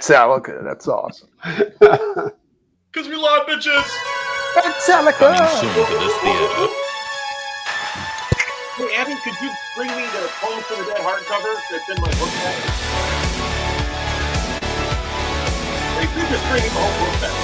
Metallica. That's awesome. Because we love bitches. Metallica. Coming soon to this theater. Hey, Abby, could you bring me the Poem for the Dead hardcover that's in my book bag? Hey, you just bring me the whole book bag.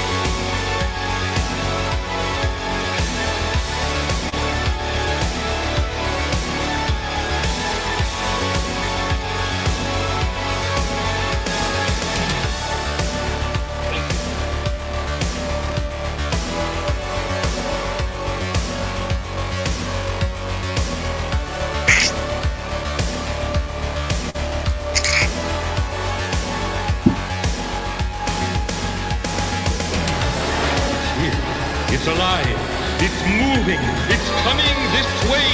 It's alive. It's moving. It's coming this way.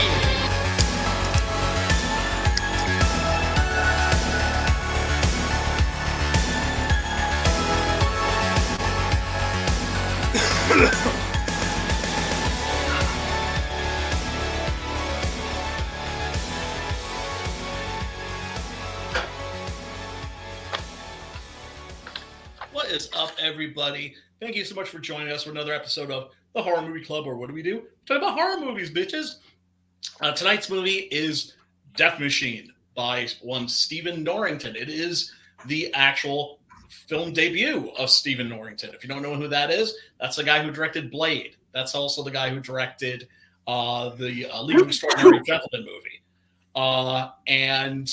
What is up, everybody? Thank you so much for joining us for another episode of the Horror Movie Club, or what do we do? Talk about horror movies, bitches. Tonight's movie is Death Machine by one Stephen Norrington. It is the actual film debut of Stephen Norrington. If you don't know who that is, that's the guy who directed Blade. That's also the guy who directed the League of Extraordinary Gentlemen movie. And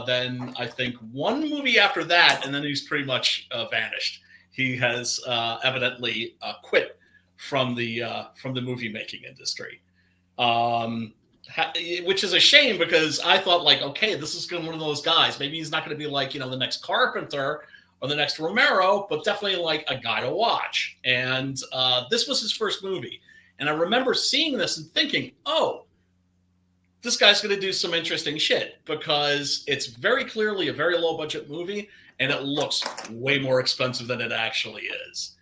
then I think one movie after that, and then he's pretty much vanished. He has evidently quit from the movie making industry, which is a shame because I thought, like, okay, this is going to be one of those guys. Maybe he's not going to be like, the next Carpenter or the next Romero, but definitely like a guy to watch. And this was his first movie. And I remember seeing this and thinking, oh, this guy's going to do some interesting shit, because it's very clearly a very low budget movie and it looks way more expensive than it actually is.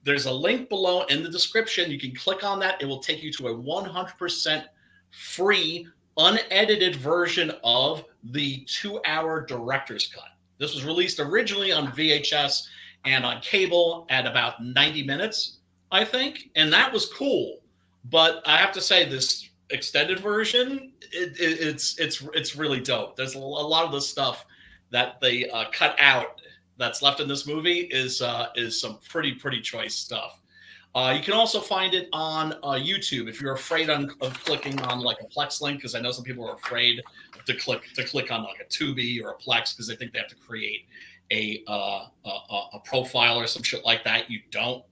There's a link below in the description. You can click on that. It will take you to a 100% free, unedited version of the 2-hour director's cut. This was released originally on VHS and on cable at about 90 minutes, I think. And that was cool. But I have to say, this extended version, it's really dope. There's a lot of the stuff that they cut out that's left in this movie is some pretty choice stuff. You can also find it on YouTube if you're afraid of clicking on like a Plex link, because I know some people are afraid to click on like a Tubi or a Plex because they think they have to create a profile or some shit like that. You don't.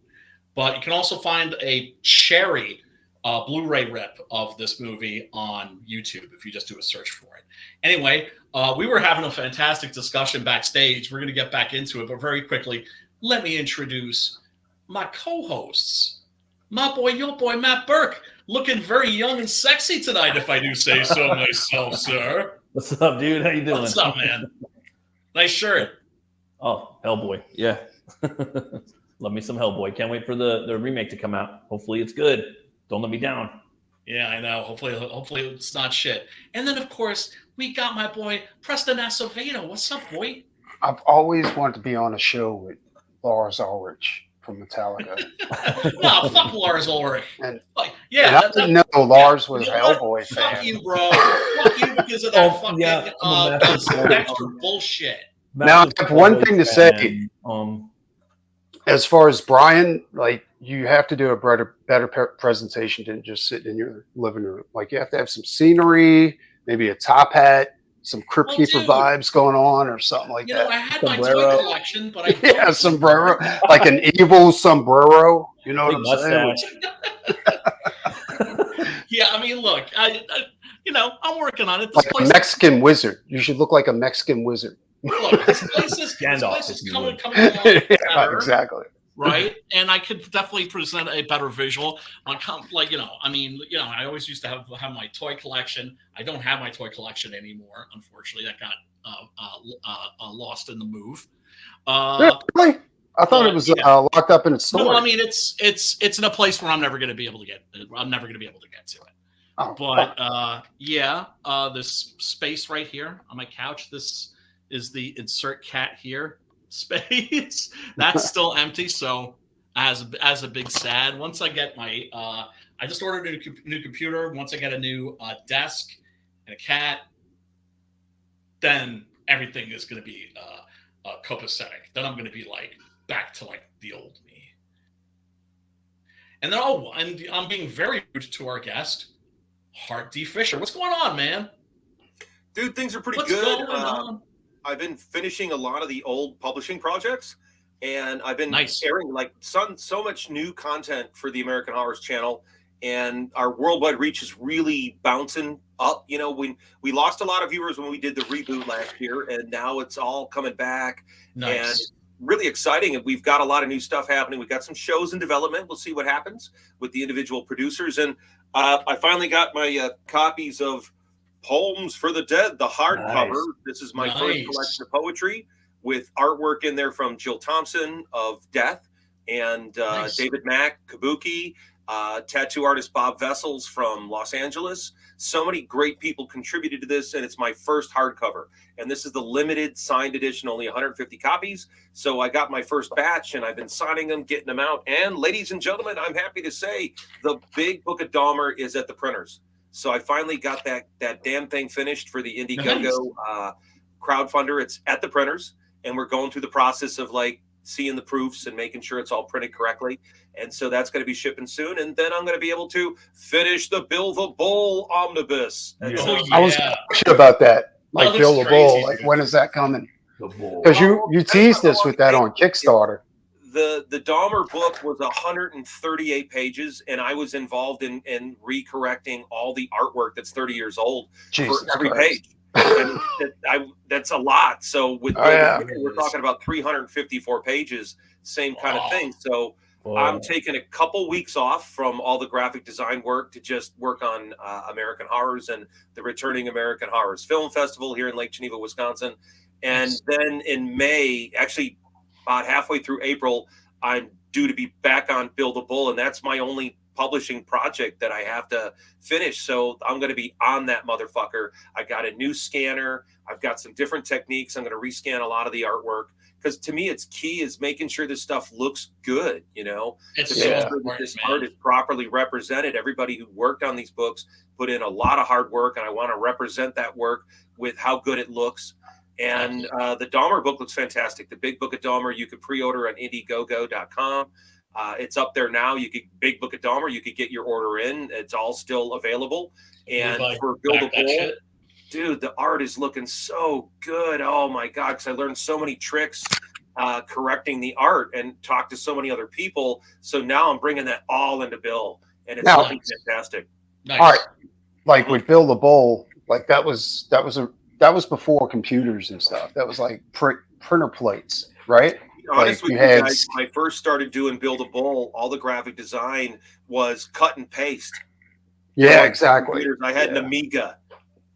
But you can also find a cherry Blu-ray rip of this movie on YouTube if you just do a search for it. Anyway, we were having a fantastic discussion backstage. We're going to get back into it, but very quickly, let me introduce my co-hosts. My boy, your boy, Matt Burke, looking very young and sexy tonight, if I do say so myself, sir. What's up, dude? How you doing? What's up, man? Nice shirt. Oh, Hellboy. Yeah. Love me some Hellboy. Can't wait for the remake to come out. Hopefully it's good. Don't let me down. Yeah, I know. Hopefully it's not shit. And then, of course, we got my boy, Preston Acevedo. What's up, boy? I've always wanted to be on a show with Lars Ulrich from Metallica. No, fuck Lars Ulrich. And I didn't know Lars was a Hellboy fan. Fuck you, bro. Fuck you because of that fucking extra bullshit. Now, I have one thing to say. As far as Brian, like, you have to do a better presentation than just sitting in your living room. Like, you have to have some scenery, maybe a top hat, some Crypt Keeper vibes going on or something like that. I had sombrero. My toy collection, but I yeah, sombrero, like an evil sombrero. You know what I'm saying? Yeah, I mean, look, I'm working on it. This like a Mexican wizard. You should look like a Mexican wizard. Look, this place is coming along better, exactly. Right, and I could definitely present a better visual. I always used to have my toy collection. I don't have my toy collection anymore, unfortunately. That got lost in the move. Really? I thought it was locked up in its store. No, I mean it's in a place where I'm never going to be able to get. I'm never going to be able to get to it. Oh, but this space right here on my couch. This is the insert cat here. space. That's still empty. So as a big sad, once I get my, I just ordered a new computer. Once I get a new desk and a cat, then everything is going to be copacetic. Then I'm going to be like back to like the old me. And then and I'm being very rude to our guest, Hart D. Fisher. What's going on, man? Dude, things are pretty What's good. going on? I've been finishing a lot of the old publishing projects, and I've been airing like so much new content for the American Horrors channel, and our worldwide reach is really bouncing up. You know, we lost a lot of viewers when we did the reboot last year, and now it's all coming back. Nice. And it's really exciting, and we've got a lot of new stuff happening. We've got some shows in development. We'll see what happens with the individual producers, and I finally got my copies of Poems for the Dead, the hardcover. Nice. This is my first collection of poetry with artwork in there from Jill Thompson of Death and David Mack, Kabuki, tattoo artist Bob Vessels from Los Angeles. So many great people contributed to this, and it's my first hardcover. And this is the limited signed edition, only 150 copies. So I got my first batch, and I've been signing them, getting them out. And ladies and gentlemen, I'm happy to say the Big Book of Dahmer is at the printers. So I finally got that damn thing finished for the Indiegogo crowdfunder. It's at the printers, and we're going through the process of like seeing the proofs and making sure it's all printed correctly. And so that's going to be shipping soon. And then I'm going to be able to finish the Bill the Bull omnibus. Yeah. I was sure about that. Like Bill the Bull. Like, when is that coming? Because you teased us with that on Kickstarter. The Dahmer book was 138 pages, and I was involved in recorrecting all the artwork that's 30 years old for every page. And that's a lot. So with we're talking about 354 pages, same kind of thing. So I'm taking a couple weeks off from all the graphic design work to just work on American Horrors and the returning American Horrors Film Festival here in Lake Geneva, Wisconsin. And then in May, actually about halfway through April, I'm due to be back on Bill the Bull, and that's my only publishing project that I have to finish. So I'm going to be on that motherfucker. I got a new scanner. I've got some different techniques. I'm going to rescan a lot of the artwork, because to me, it's key is making sure this stuff looks good, you know, it's to make sure that this art is properly represented. Everybody who worked on these books put in a lot of hard work, and I want to represent that work with how good it looks. And the Dahmer book looks fantastic. The Big Book of Dahmer, you could pre-order on Indiegogo.com. It's up there now. You could Big Book of Dahmer. You could get your order in. It's all still available. And for Bill the Bull, dude, the art is looking so good. Oh my God, because I learned so many tricks correcting the art and talked to so many other people. So now I'm bringing that all into Bill, and it's looking fantastic. Nice. All right, like with Bill the Bull, like that was before computers and stuff. That was like printer plates, right? Honest with you guys, when I first started doing Bill the Bull, all the graphic design was cut and paste. Yeah, exactly. I had an Amiga.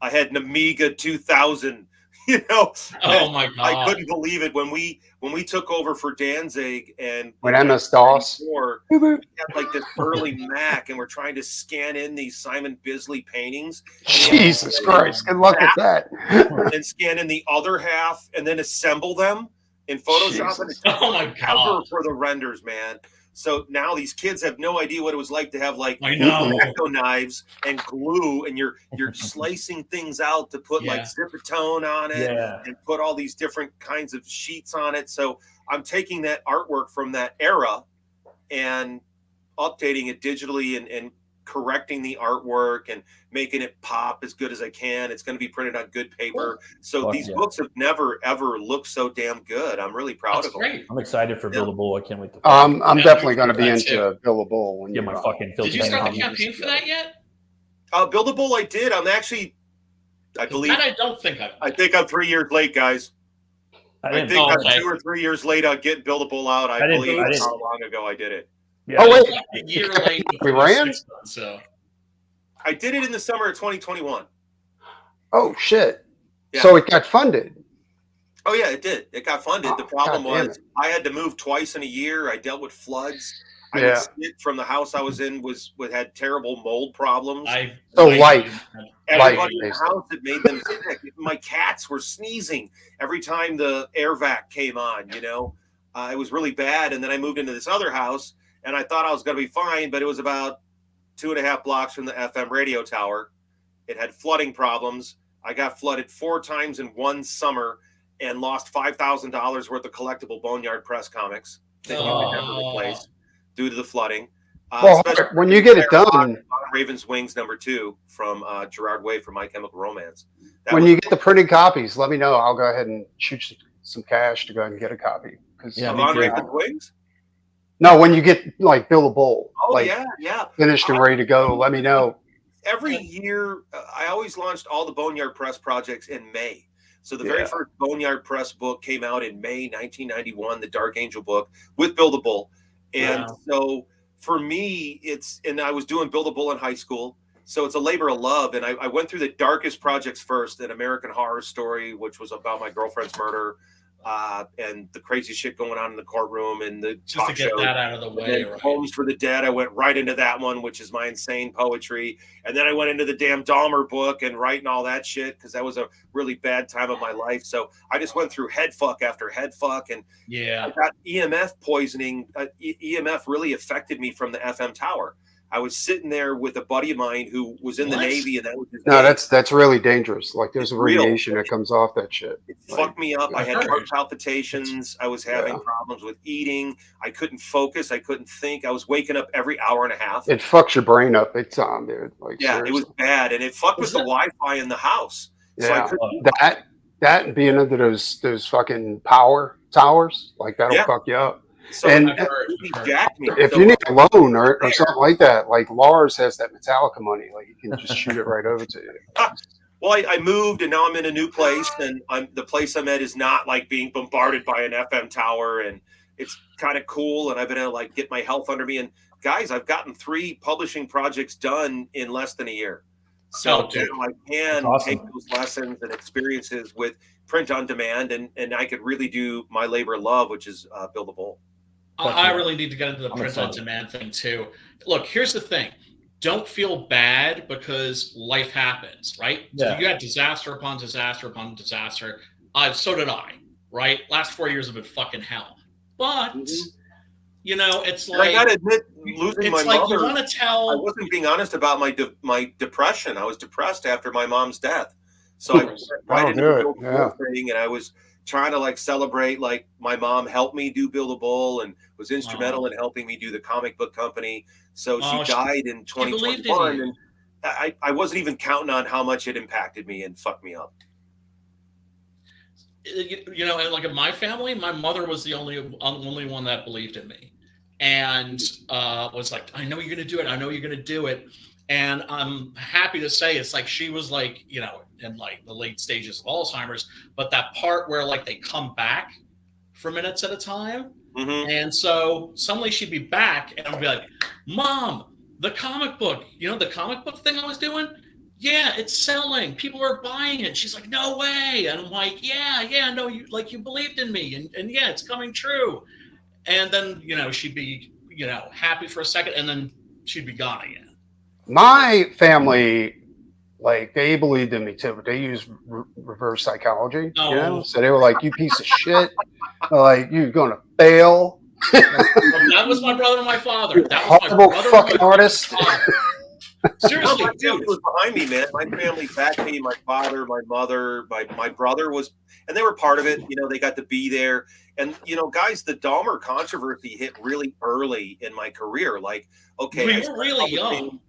I had an Amiga 2000. You know, oh my God, I couldn't believe it when we took over for Danzig and when MS-DOS. We had like this early Mac, and we're trying to scan in these Simon Bisley paintings. Jesus Christ! Good luck at that. And scan in the other half, and then assemble them in Photoshop. And oh my God! For the renders, man. So now these kids have no idea what it was like to have like echo knives and glue, and you're slicing things out to put like Zippertone on it and put all these different kinds of sheets on it. So I'm taking that artwork from that era and updating it digitally and correcting the artwork and making it pop as good as I can. It's going to be printed on good paper. So these books have never, ever looked so damn good. I'm really proud of them. Great. I'm excited for Bill the Bull. I can't wait to I'm definitely going to be into Bill the Bull. Get my fucking filthy. Did you start the campaign for that yet? Bill the Bull, I did. I'm actually, I believe. I don't think I think I'm 3 years late, guys. I think I'm 2 or 3 years late on getting Bill the Bull out. I believe that's how long ago I did it. Yeah. Oh wait, a year late. We ran. So I did it in the summer of 2021. Oh shit! Yeah. So it got funded. Oh yeah, it did. It got funded. The problem God was I had to move twice in a year. I dealt with floods. I would sit from the house I was in had terrible mold problems. Life. Everybody in the house, it made them sick. My cats were sneezing every time the air vac came on, you know. It was really bad. And then I moved into this other house, and I thought I was going to be fine, but it was about 2.5 blocks from the FM radio tower. It had flooding problems. I got flooded 4 times in one summer and lost $5,000 worth of collectible Boneyard Press comics that you could never replace due to the flooding. Well, when you get it done, Raven's Wings #2 from Gerard Way from My Chemical Romance. When you get the printed copies, let me know. I'll go ahead and shoot some cash to go ahead and get a copy. On Raven's Wings? No, when you get like Bill the Bull, yeah, finished and ready to go, let me know. Every year, I always launched all the Boneyard Press projects in May. So the very first Boneyard Press book came out in May 1991, the Dark Angel book with Bill the Bull. And so for me, and I was doing Bill the Bull in high school. So it's a labor of love. And I went through the darkest projects first, an American Horror Story, which was about my girlfriend's murder. And the crazy shit going on in the courtroom and the just talk to get show. that out of the way. Right? Homes for the Dead. I went right into that one, which is my insane poetry. And then I went into the damn Dahmer book and writing all that shit because that was a really bad time of my life. So I just went through head fuck after head fuck. And I got EMF poisoning. EMF really affected me from the FM tower. I was sitting there with a buddy of mine who was in the Navy, and that was his name. That's really dangerous. Like there's a radiation that comes off that shit. It fucked me up. I had heart palpitations. I was having problems with eating. I couldn't focus. I couldn't think. I was waking up every hour and a half. It fucks your brain up big time, dude. Like seriously. It was bad, and it fucked with the Wi-Fi in the house. Yeah, so that and being under those fucking power towers, like that'll fuck you up. So and if you need a loan or something like that, like Lars has that Metallica money, like he can just shoot it right over to you. Well, I moved and now I'm in a new place, and the place I'm at is not like being bombarded by an FM tower, and it's kind of cool. And I've been able to like get my health under me. And guys, I've gotten 3 publishing projects done in less than a year. So I can take those lessons and experiences with print on demand, and I could really do my labor of love, which is Bill the Bull. I really need to get into the print on demand thing too. Look, here's the thing. Don't feel bad because life happens, right? Yeah. So you had disaster upon disaster upon disaster. So did I, right? Last 4 years have been fucking hell. But, you know, it's like... I got to admit, losing my mother, you want to tell... I wasn't being honest about my depression. I was depressed after my mom's death. So I went right into the thing, and I was trying to like celebrate like my mom helped me do Bill the Bull and was instrumental in helping me do the comic book company. So she died in 2021, and I wasn't even counting on how much it impacted me and fucked me up. You know, and like in my family, my mother was the only one that believed in me, and was like, "I know you're going to do it. I know you're going to do it." And I'm happy to say it's like she was like, you know, in like the late stages of Alzheimer's, but that part where like they come back for minutes at a time. And so suddenly she'd be back and I'd be like, Mom, the comic book, you know, the comic book thing I was doing? Yeah, it's selling. People are buying it. She's like, no way. And I'm like, yeah, no, you believed in me. And yeah, it's coming true. And then, you know, she'd be, you know, happy for a second and then she'd be gone again. My family, like, they believed in me too, but they used reverse psychology, you know? So they were like, you piece of shit. Like, you're going to fail. That was my brother and my father. That was horrible my brother fucking artist. Seriously, dude, was behind me, man. My family backed me. My father, my mother, my brother was, and they were part of it. You know, they got to be there. And, you know, guys, the Dahmer controversy hit really early in my career. Like, okay. We were really young.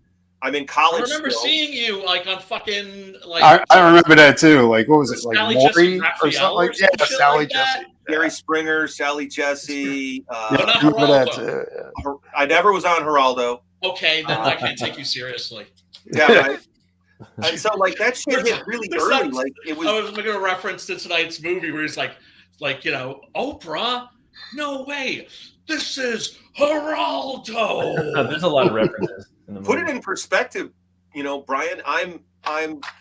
I'm in college. I remember seeing you like on fucking like. I remember that too. Like, what was it? Like Sally Maury or something like that? Yeah, Sally Jesse. Gary Springer, Sally Jesse. I remember that too. Yeah. I never was on Geraldo. Okay, then I can't take you seriously. Yeah, right. And so like that shit hit really early. Like it was. I was making a reference to tonight's movie where he's like you know, Oprah. No way. This is Geraldo. There's a lot of references. Put it in perspective, you know, Brian. I'm,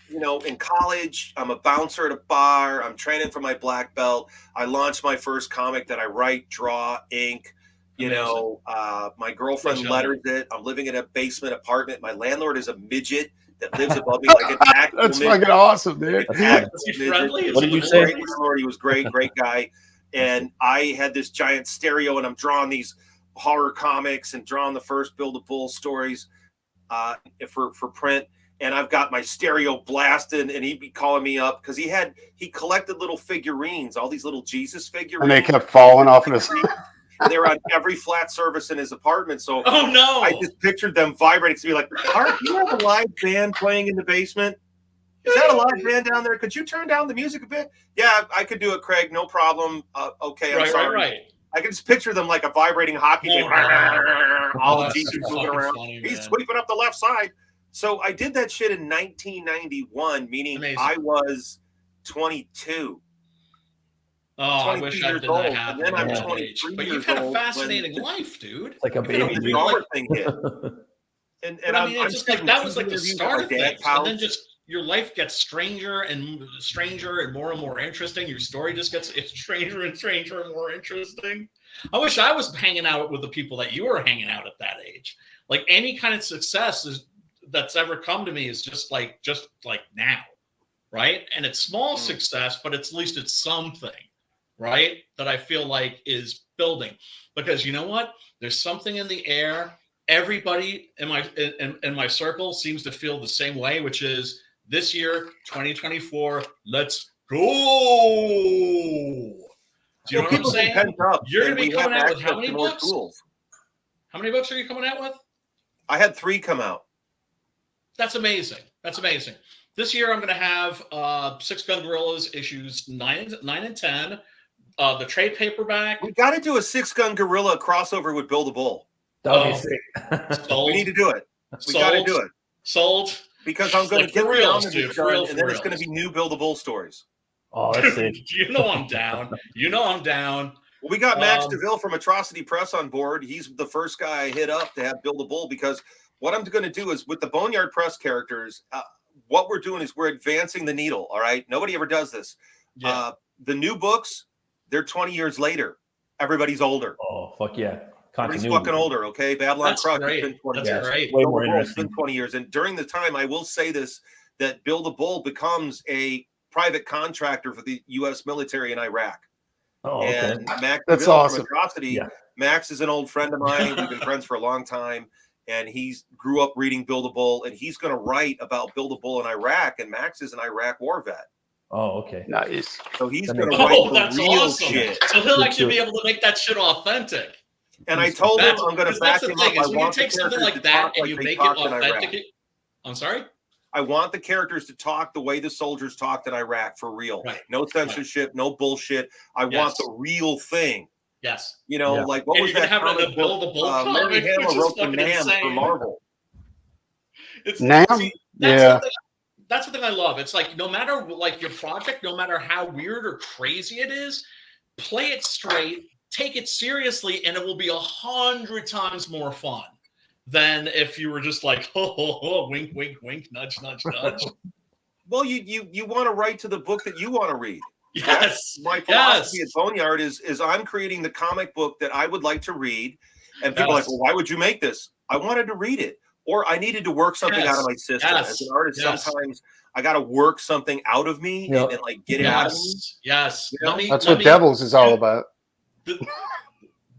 you know, in college. I'm a bouncer at a bar. I'm training for my black belt. I launched my first comic that I write, draw, ink. You know, my girlfriend letters it. I'm living in a basement apartment. My landlord is a midget that lives above me like an actual That's midget. fucking awesome, dude. Is he friendly? What did you say? Great landlord. He was great guy. And I had this giant stereo, and I'm drawing these horror comics and drawing the first Build a Bull stories for print. And I've got my stereo blasting, and he'd be calling me up because he collected little figurines, all these little Jesus figurines. And they kept falling off of his. And they were on every flat surface in his apartment. So oh no, I just pictured them vibrating to be like, Art, do you have a live band playing in the basement? Is that a live band down there? Could you turn down the music a bit? Yeah, I could do it, Craig. No problem. Okay, I'm sorry. Right. I can just picture them like a vibrating hockey game. All the Jesus moving around. Funny, he's sweeping up the left side. So I did that shit in 1991, meaning amazing. I was 22. Oh, I wish I did that happen. And then I'm 23 but you've had a fascinating life, dude. It's like a baby. The dollar thing hit. And I mean, it's just like that was like the start of things. And then just your life gets stranger and more interesting. Your story just gets stranger and stranger and more interesting. I wish I was hanging out with the people that you were hanging out at that age. Like any kind of success that's ever come to me is just like now, right? And it's small success, but at least it's something, right? That I feel like is building. Because you know what? There's something in the air. Everybody in my circle seems to feel the same way, which is this year, 2024, let's go. Do you know what I'm saying? You're going to be coming out with how many books? How many books are you coming out with? I had 3 come out. That's amazing. This year, I'm going to have 6 Gun Gorillas issues 9 and 10. The trade paperback. We got to do a 6 Gun Gorilla crossover with Build a Bull. We need to do it. We got to do it. Sold. Because I'm going to get real, and then it's going to be new Build a Bull stories. Oh, that's it. You know I'm down. Well, we got Max Devill from Atrocity Press on board. He's the first guy I hit up to have Build a Bull, because what I'm going to do is with the Boneyard Press characters, what we're doing is we're advancing the needle. All right. Nobody ever does this. Yeah. The new books, they're 20 years later. Everybody's older. Oh, fuck yeah. Everybody's fucking older. Okay. Babylon Crush has been 20 years. Great. Way more interesting. It's been 20 years. And during the time, I will say this, that Build a Bull becomes a private contractor for the U.S. military in Iraq. Oh, okay. And Max That's Devill awesome. From Atrocity. Yeah. Max is an old friend of mine. We've been friends for a long time. And he's grew up reading Build a Bull, and he's going to write about Build a Bull in Iraq. And Max is an Iraq war vet. Oh, okay. Nice. So he's going to write the real shit. So he'll actually be able to make that shit authentic. And I told him I'm going to back him up. I want when you take something like that and you make it authentic. I'm sorry? I want the characters to talk the way the soldiers talked in Iraq for real. Right. No censorship, no bullshit. I want the real thing. Yes. You know, like what was that comic book? Larry Hama wrote the NAM for Marvel. NAM? Yeah. That's the thing I love. It's like no matter like your project, no matter how weird or crazy it is, play it straight, take it seriously, and it will be 100 times more fun than if you were just like, wink, wink, wink, nudge, nudge, nudge. Well, you want to write to the book that you want to read. Yes. My philosophy at Boneyard is I'm creating the comic book that I would like to read. And people are like, well, why would you make this? I wanted to read it. Or I needed to work something out of my system. As an artist, sometimes I got to work something out of me and like get it out of me. Yes. You know? That's what Devils is all about.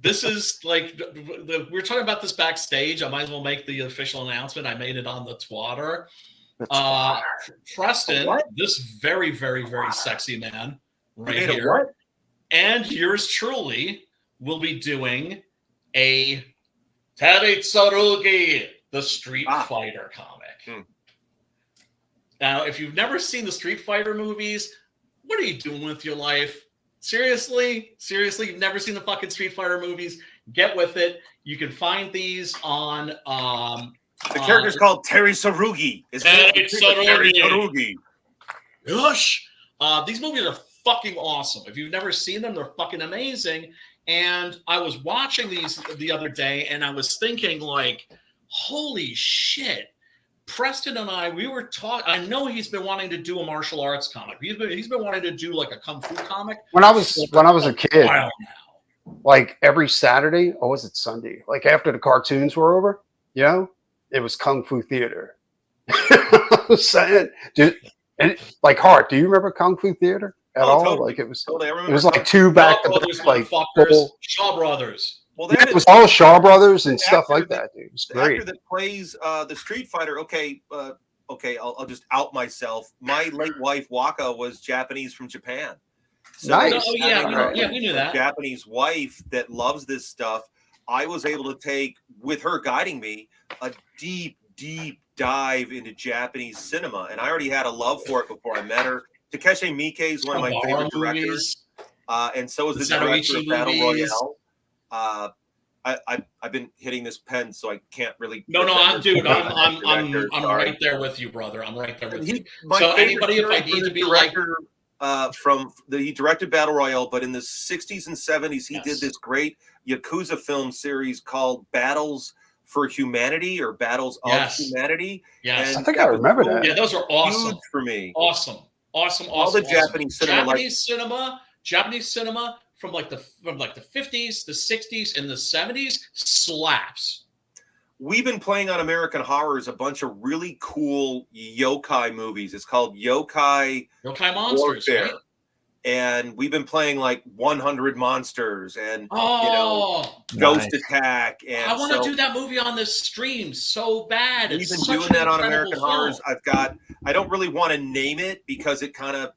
This is like, we're talking about this backstage. I might as well make the official announcement. I made it on the Twatter. Preston, this very, very, very sexy man right here, and yours truly will be doing a Terry Tsarugi, the Street Fighter comic. Now, if you've never seen the Street Fighter movies, what are you doing with your life? Seriously, you've never seen the fucking Street Fighter movies? Get with it. You can find these on the character's called Terry Tsarugi. Terry Tsarugi. Gosh. These movies are fucking awesome. If you've never seen them, they're fucking amazing. And I was watching these the other day, and I was thinking, like, holy shit. Preston and I, we were talking. I know he's been wanting to do a martial arts comic. He's been wanting to do like a kung fu comic. When I was a kid. Now. like every Saturday, or was it Sunday? Like after the cartoons were over, you know, it was Kung Fu Theater. I was saying, dude, and like Hart, do you remember Kung Fu Theater at all? Totally. Like it was, Totally. I remember it was like two back to back, like full. Shaw Brothers. Well, Yeah, it was all Shaw Brothers and stuff like that, that, dude. It was the great. actor that plays the Street Fighter. Okay, I'll just out myself. My late wife Waka was Japanese from Japan. So Nice. Oh yeah, we knew that. Japanese wife that loves this stuff. I was able to take, with her guiding me, a deep dive into Japanese cinema, and I already had a love for it before I met her. Takeshi Miike is one of my favorite directors, and so is the director of Battle Royale. I've been hitting this pen, so I can't really. No, I'm right there with you, brother. I'm right there with you. So anybody, if I need to be like. He directed Battle Royale, but in the 60s and 70s, he did this great Yakuza film series called Battles for Humanity or Battles of Humanity. Yes. And I think I remember that. Yeah, those are awesome. Huge for me. Awesome. All the Japanese cinema. Japanese cinema from like the 50s, the 60s, and the 70s slaps. We've been playing on American Horrors a bunch of really cool yokai movies. It's called Yokai Monsters, right? And we've been playing like 100 Monsters and Ghost Attack. And I want to do that movie on this stream so bad. We've been doing that on American Horrors. I don't really want to name it because it kind of,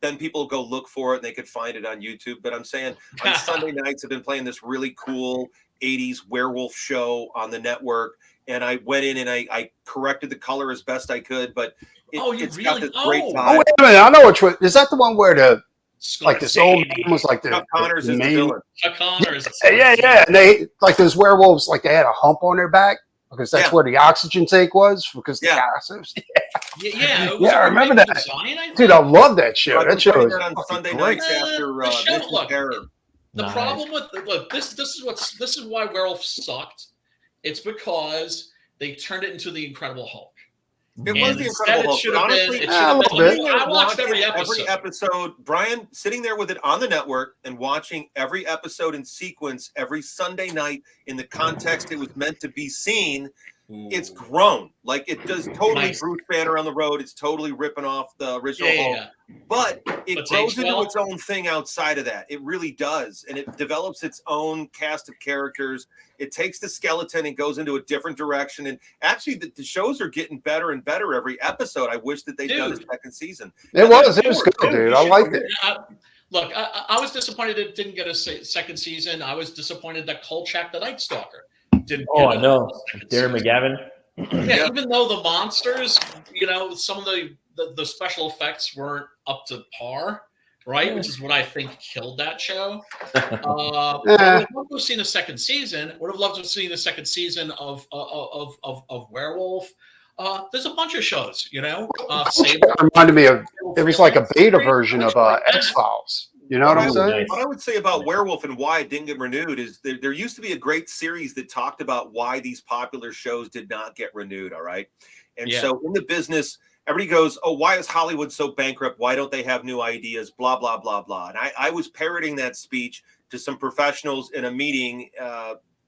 then people go look for it and they could find it on YouTube. But I'm saying on Sunday nights, I've been playing this really cool 80s werewolf show on the network, and I went in and I corrected the color as best I could, but it's got this great vibe. Oh, wait a minute, I know which one. Is that the one where this old man was like Chuck Connors the is main the villain. Chuck Connors. Yeah, and they like those werewolves, like they had a hump on their back because that's where the oxygen tank was because the gases. I remember that. Dude, I love that show. That show is on Sunday nights after Terror. The problem with this is why Werewolf sucked. It's because they turned it into the Incredible Hulk. It was the Incredible Hulk. Honestly, I watched every episode. Brian, sitting there with it on the network and watching every episode in sequence every Sunday night in the context it was meant to be seen. It's grown. Like it does totally Bruce Banner on the road. It's totally ripping off the original Hulk. But it grows into its own thing outside of that. It really does. And it develops its own cast of characters. It takes the skeleton and goes into a different direction. And actually the shows are getting better and better every episode. I wish that they'd done a second seson. It was good, dude. I liked it. Look, I was disappointed it didn't get a second season. I was disappointed that Kolchak the Night Stalker didn't get I know. Darren McGavin. Even though the monsters, some of the special effects weren't up to par, right? Which is what I think killed that show. I would have loved to have seen a second season. Would have loved to have seen the second season of Werewolf. There's a bunch of shows, Saber reminded me of, it was like a beta version of X-Files. You know what I'm saying? What I would say about Werewolf and why it didn't get renewed is there used to be a great series that talked about why these popular shows did not get renewed, all right? And so in the business, everybody goes, oh, why is Hollywood so bankrupt? Why don't they have new ideas? Blah, blah, blah, blah. And I was parroting that speech to some professionals in a meeting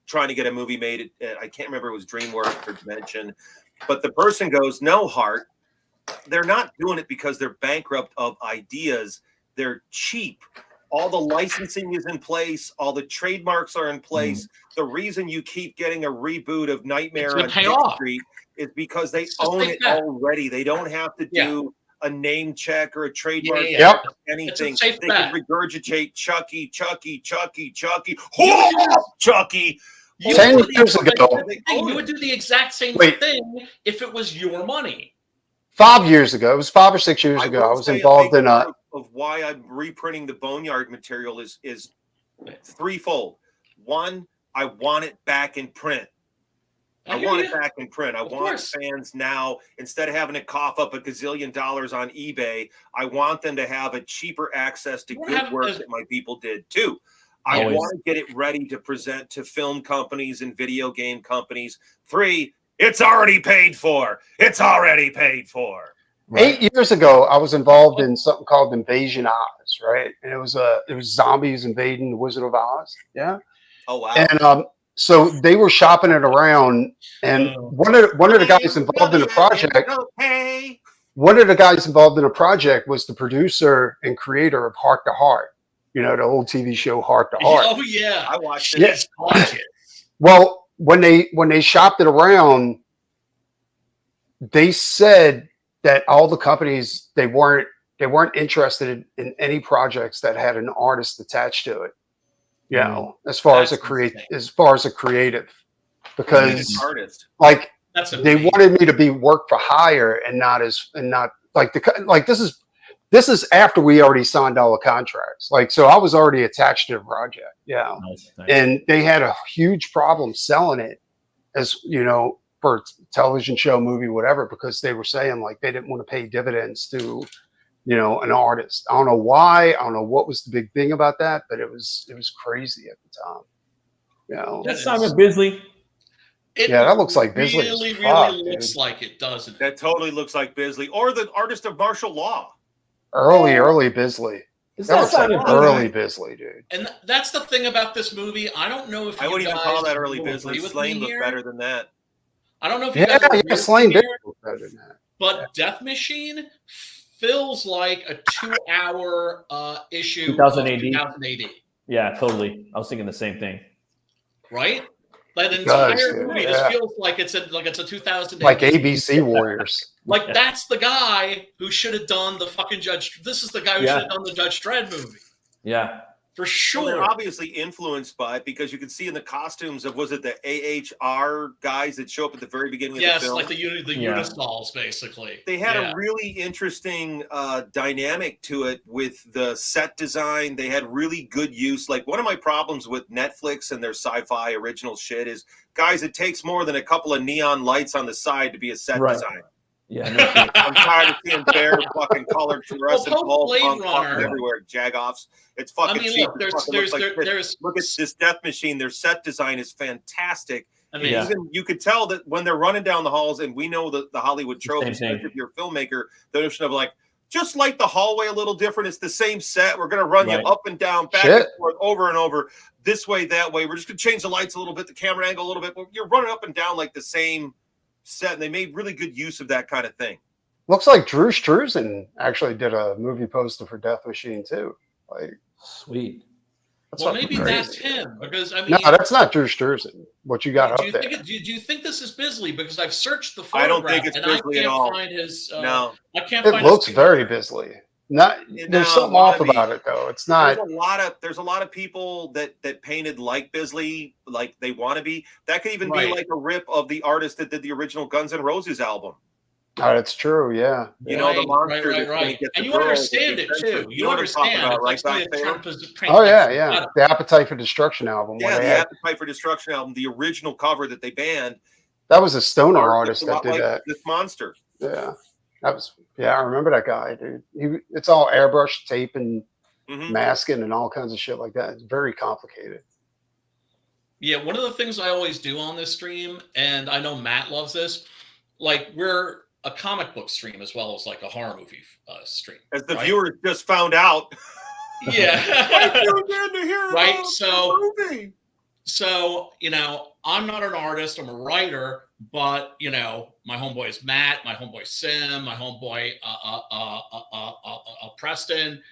trying to get a movie made. I can't remember, it was DreamWorks or Dimension. But the person goes, no, Hart, they're not doing it because they're bankrupt of ideas. They're cheap. All the licensing is in place. All the trademarks are in place. The reason you keep getting a reboot of Nightmare on Elm Street is because they own it already. They don't have to do a name check or a trademark or anything. They can regurgitate Chucky. Chucky. 10 years ago. You would do the exact same thing if it was your money. 5 years ago. It was 5 or 6 years ago. I was involved in of why I'm reprinting the Boneyard material is threefold. One, I want it back in print. I want it back in print. I want fans now, instead of having to cough up $1 gazillion on eBay, I want them to have a cheaper access to good work that my people did too. I want to get it ready to present to film companies and video game companies. 3, it's already paid for. It's already paid for. 8 years ago, I was involved in something called Invasion Oz, right? And it was zombies invading the Wizard of Oz. Yeah. Oh wow. And so they were shopping it around, and one of the guys involved in the project. One of the guys involved in the project was the producer and creator of Heart to Heart. You know, the old TV show Heart to Heart. Oh yeah, I watched it. Yes. Gorgeous. Well, when they shopped it around, they said that all the companies they weren't interested in any projects that had an artist attached to it. You know, as far as a creative, because artist. Like That's they wanted me to be work for hire and not this is after we already signed all the contracts. Like, so I was already attached to the project. Yeah. Nice. And they had a huge problem selling it as, you know, for television show, movie, whatever, because they were saying like they didn't want to pay dividends to, you know, an artist. I don't know why. I don't know what was the big thing about that, but it was crazy at the time. You know, That's Simon Bisley. Yeah, that looks like Bisley. Really looks like it, doesn't it? That totally looks like Bisley, or the artist of martial law. Early Bisley. That looks like Simon early Bisley, dude. And that's the thing about this movie. I don't know if I you wouldn't even guys call that early will Bisley. agree with Slain me looked here. better than that. I don't know if you guys will agree with Slain me did here, look better than that. but Death Machine feels like a 2-hour issue 2000 of AD. 2000 AD. Yeah, totally. I was thinking the same thing. Right? Like the It does, entire movie just yeah. feels like it's a 2000 Like AD. ABC Warriors. Like that's the guy who should have done the fucking Judge. This is the guy who should have done the Judge Dredd movie. Yeah. For Well, sure. they're obviously influenced by it because you can see in the costumes of, was it the AHR guys that show up at the very beginning of the film? Like the Unisols, basically. They had a really interesting dynamic to it with the set design. They had really good use. Like, one of my problems with Netflix and their sci-fi original shit is, guys, it takes more than a couple of neon lights on the side to be a set design. Yeah, no, I'm tired of seeing bare fucking colored fluorescent bulbs Blade Runner everywhere. Jagoffs. It's fucking cheap. Look at this Death Machine. Their set design is fantastic. I mean, even you could tell that when they're running down the halls, and we know the Hollywood trope, especially if you're a filmmaker, the notion of like, just like the hallway a little different. It's the same set. We're going to run you up and down, back and forth, over and over, this way, that way. We're just going to change the lights a little bit, the camera angle a little bit. But you're running up and down like the same set, and they made really good use of that kind of thing. Looks like Drew Struzan actually did a movie poster for Death Machine too. Like, sweet. Well, maybe that's him, because I mean, no, that's not Drew Struzan. What you got up there? Do you think this is Bisley? Because I've searched the photograph, I don't think it's Bisley at all. Find his, no, I can't it find. Looks his very Bisley. There's something off about it though. It's not. There's a lot of people that painted like Bisley, like they want to be. That could even be like a rip of the artist that did the original Guns N' Roses album. Oh, that's true. Yeah. You know, the monster. Right. And you understand it too. You understand about, right? Oh yeah. The Appetite for Destruction album. Yeah, the Appetite for Destruction album, the original cover that they banned. That was a stoner artist that did that. This monster. Yeah. I remember that guy, dude. It's all airbrush tape and masking and all kinds of shit like that. It's very complicated. Yeah, one of the things I always do on this stream, and I know Matt loves this, like we're a comic book stream as well as like a horror movie stream. As the viewers just found out. Yeah. Right. So, you know, I'm not an artist, I'm a writer, but, you know, my homeboy is Matt, my homeboy Sim, my homeboy Preston.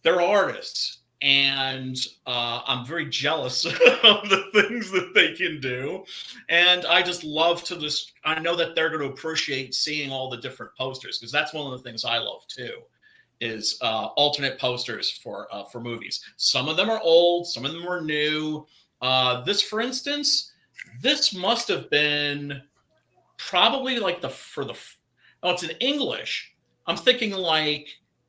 They're artists, and I'm very jealous of the things that they can do. And I just love to I know that they're going to appreciate seeing all the different posters, because that's one of the things I love too, is alternate posters for movies. Some of them are old, some of them are new. This, for instance, this must have been probably like it's in English. I'm thinking like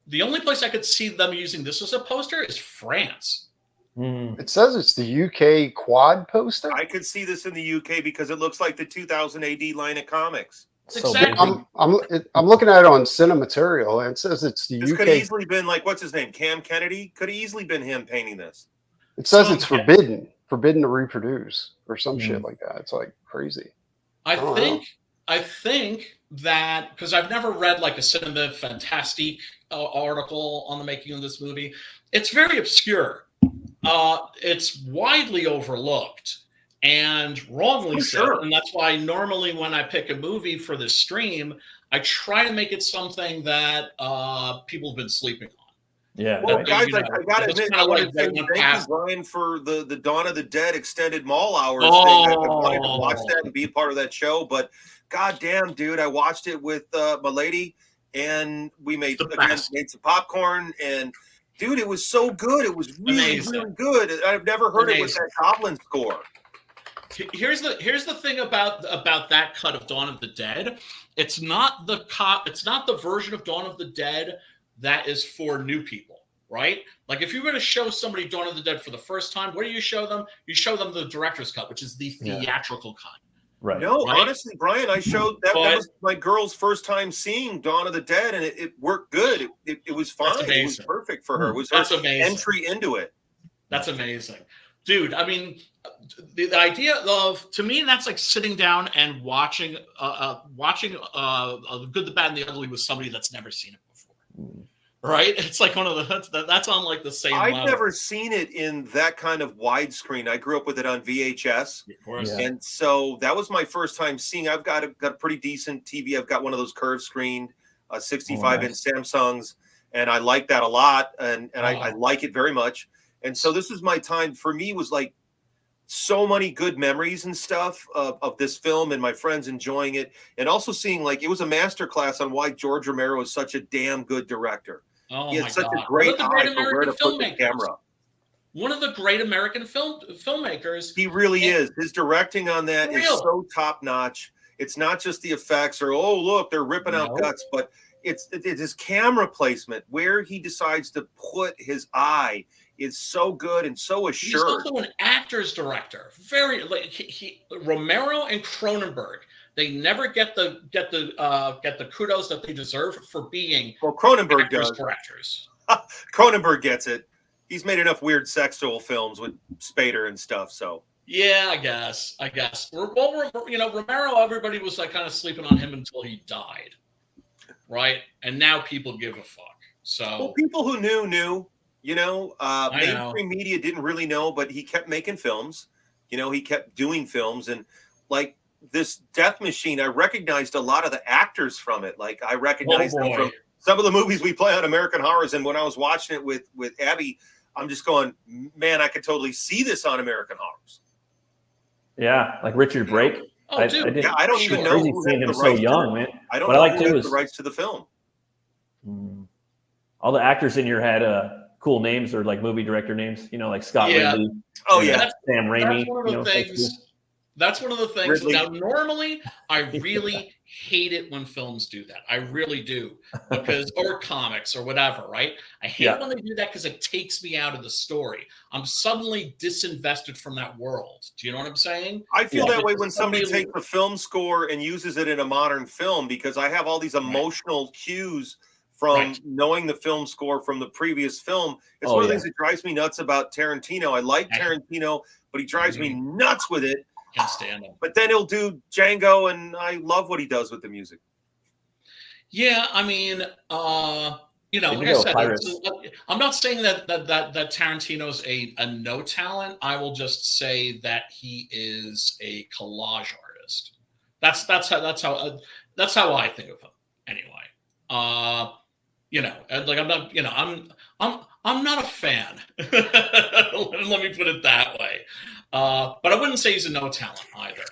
the only place I could see them using this as a poster is France. It says it's the UK quad poster. I could see this in the UK because it looks like the 2000 AD line of comics. Exactly. I'm looking at it on Cinematerial, and it says it's the UK. This could have easily been like, what's his name? Cam Kennedy? Could have easily been him painting this. It says it's forbidden to reproduce or some shit like that. It's like crazy. I think that, because I've never read like a Cinema Fantastique article on the making of this movie. It's very obscure. It's widely overlooked and wrongly so. And that's why normally when I pick a movie for this stream, I try to make it something that people have been sleeping on. Yeah. Well, guys, I got to admit, I want to thank you, Brian, for the Dawn of the Dead extended mall hours thing. I wanted to watch that and be a part of that show, but goddamn, dude, I watched it with my lady, and we made some popcorn, and dude, it was so good. It was really, really good. I've never heard it with that Goblin score. Here's the thing about that cut of Dawn of the Dead. It's not the version of Dawn of the Dead that is for new people, right? Like if you're going to show somebody Dawn of the Dead for the first time, what do you show them? You show them the director's cut, which is the theatrical cut. Right. No, right? Honestly, Brian, I showed that was my girl's first time seeing Dawn of the Dead, and it worked good. It was fine. It was perfect for her. It was her entry into it. That's amazing. Dude, I mean, the idea of, to me, that's like sitting down and watching The Good, the Bad, and the Ugly with somebody that's never seen it before. Right? It's like one of that's on like the same level. I've never seen it in that kind of widescreen. I grew up with it on VHS. Of course. And so that was my first time seeing. I've got a pretty decent TV. I've got one of those curved screened 65-inch Samsungs, and I like that a lot, and I like it very much. And so this is my time. For me, was like so many good memories and stuff of this film and my friends enjoying it, and also seeing like it was a masterclass on why George Romero is such a damn good director. He had such a great eye for where to put the camera. One of the great American filmmakers. He really is. His directing on that is so top notch. It's not just the effects or look, they're ripping out guts, but it's his camera placement, where he decides to put his eye. Is so good and so assured. He's also an actor's director. Very like Romero and Cronenberg. They never get the kudos that they deserve for being Cronenberg directors. Cronenberg gets it. He's made enough weird sexual films with Spader and stuff. So yeah, I guess. Well, Romero. Everybody was like kind of sleeping on him until he died, right? And now people give a fuck. So people who knew. Mainstream media didn't really know, but he kept making films. He kept doing films, and like this Death Machine, I recognized a lot of the actors from it. Like I recognized them from some of the movies we play on American Horrors. And when I was watching it with Abby, I'm just going, man, I could totally see this on American Horrors. Yeah, like Richard Brake. Oh, dude. I don't even know who seeing him so young, man. I don't know who has the rights to the film. All the actors in your had cool names or like movie director names, like Scott Ridley. Oh yeah, Sam Raimi. That's one of the things. Ridley. Now, normally, I really hate it when films do that. I really do, or comics or whatever, right? I hate it when they do that because it takes me out of the story. I'm suddenly disinvested from that world. Do you know what I'm saying? I feel that way when somebody takes a film score and uses it in a modern film, because I have all these emotional cues from knowing the film score from the previous film. It's one of the things that drives me nuts about Tarantino. I like Tarantino, but he drives me nuts with it. Can't stand him. But then he'll do Django, and I love what he does with the music. Yeah, I mean, like I said, I'm not saying that Tarantino's a no talent. I will just say that he is a collage artist. That's how I think of him. Anyway, like I'm not a fan. Let me put it that way. But I wouldn't say he's a no talent either.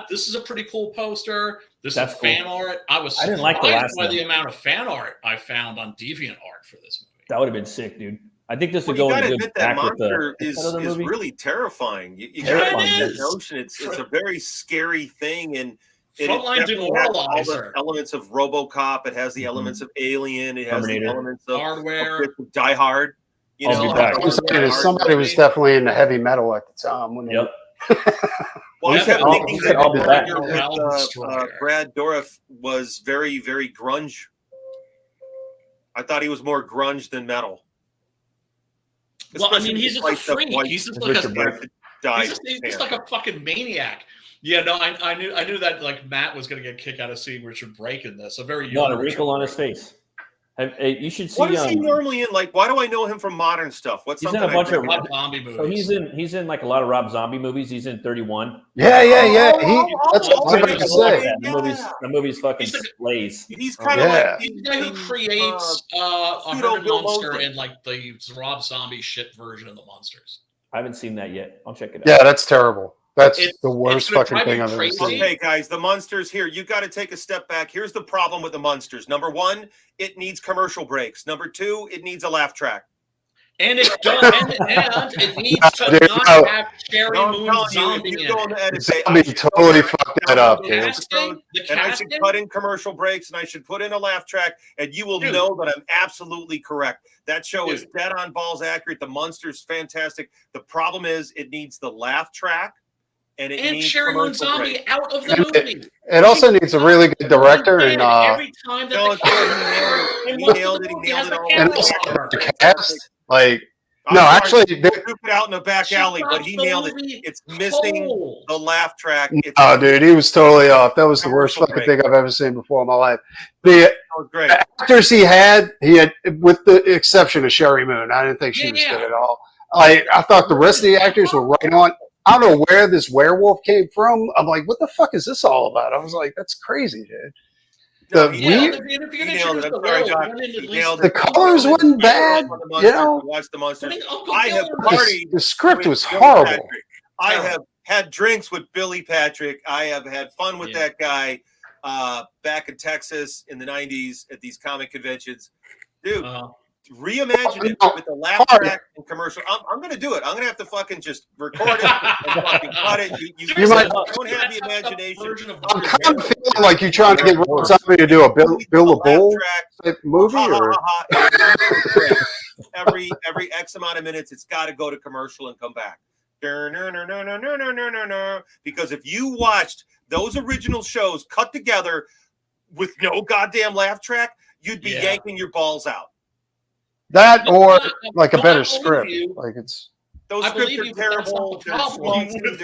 This is a pretty cool poster. This is fan art. I didn't like the amount of fan art I found on DeviantArt for this movie. That would have been sick, dude. I think this would go in good that monster is really terrifying. You got that notion. It's a very scary thing, and it definitely has all the elements of RoboCop. It has the elements of Alien. It has the elements of Hardware, of Die Hard. Somebody was definitely into heavy metal at the time. Well, I kept thinking that Brad Dourif was very, very grunge. I thought he was more grunge than metal. Well, I mean, he's just a freak. He's just like a fucking maniac. Yeah, no, I knew that like Matt was going to get kicked out of seeing Richard Brake in this. A very Not young a wrinkle on his face. You should see. What is he normally in? Like, why do I know him from modern stuff? What's he's something in a bunch of Rob Zombie movies. So he's in like a lot of Rob Zombie movies. He's in 31. Yeah. That's what I was about to say. The movie's fucking slays. He's kind of like the guy who creates a Herman Munster and like the Rob Zombie shit version of the Monsters. I haven't seen that yet. I'll check it out. Yeah, that's terrible. That's the worst fucking thing I've ever seen. seen. Okay, guys, the Munsters here. You got to take a step back. Here's the problem with the Munsters. Number one, it needs commercial breaks. Number two, it needs a laugh track. And it does, and it needs to not have Sherry Moon Zombie in it. Zombie totally fucked that up, dude. And I should cut in commercial breaks, and I should put in a laugh track, and you will know that I'm absolutely correct. That show is dead on balls accurate. The Munsters, fantastic. The problem is it needs the laugh track. And Sherry Moon Zombie out of the movie. It also needs a really good director and every time that he nailed it. And also the cast. Like, no, actually, they took it out in the back alley, but he nailed it. It's missing the laugh track. Oh, dude, he was totally off. That was the worst fucking thing I've ever seen before in my life. The actors he had, with the exception of Sherry Moon, I didn't think she was good at all. I thought the rest of the actors were right on. I don't know where this werewolf came from. I'm like, what the fuck is this all about? I was like, that's crazy, dude. The colors wasn't bad, you know. Watch the Monsters. I have partied. The script was horrible. I have had drinks with Billy Patrick. I have had fun with that guy back in Texas in the 90s at these comic conventions. Dude, reimagine it with the laugh track and commercial. I'm going to do it. I'm going to have to fucking just record it and fucking cut it. You might don't have the imagination. I'm kind of feeling like you're trying to get somebody to do a Bill the Bull type movie. Every X amount of minutes, it's got to go to commercial and come back. Because if you watched those original shows cut together with no goddamn laugh track, you'd be yanking your balls out. That or like a better script. Like it's those scripts are terrible. They're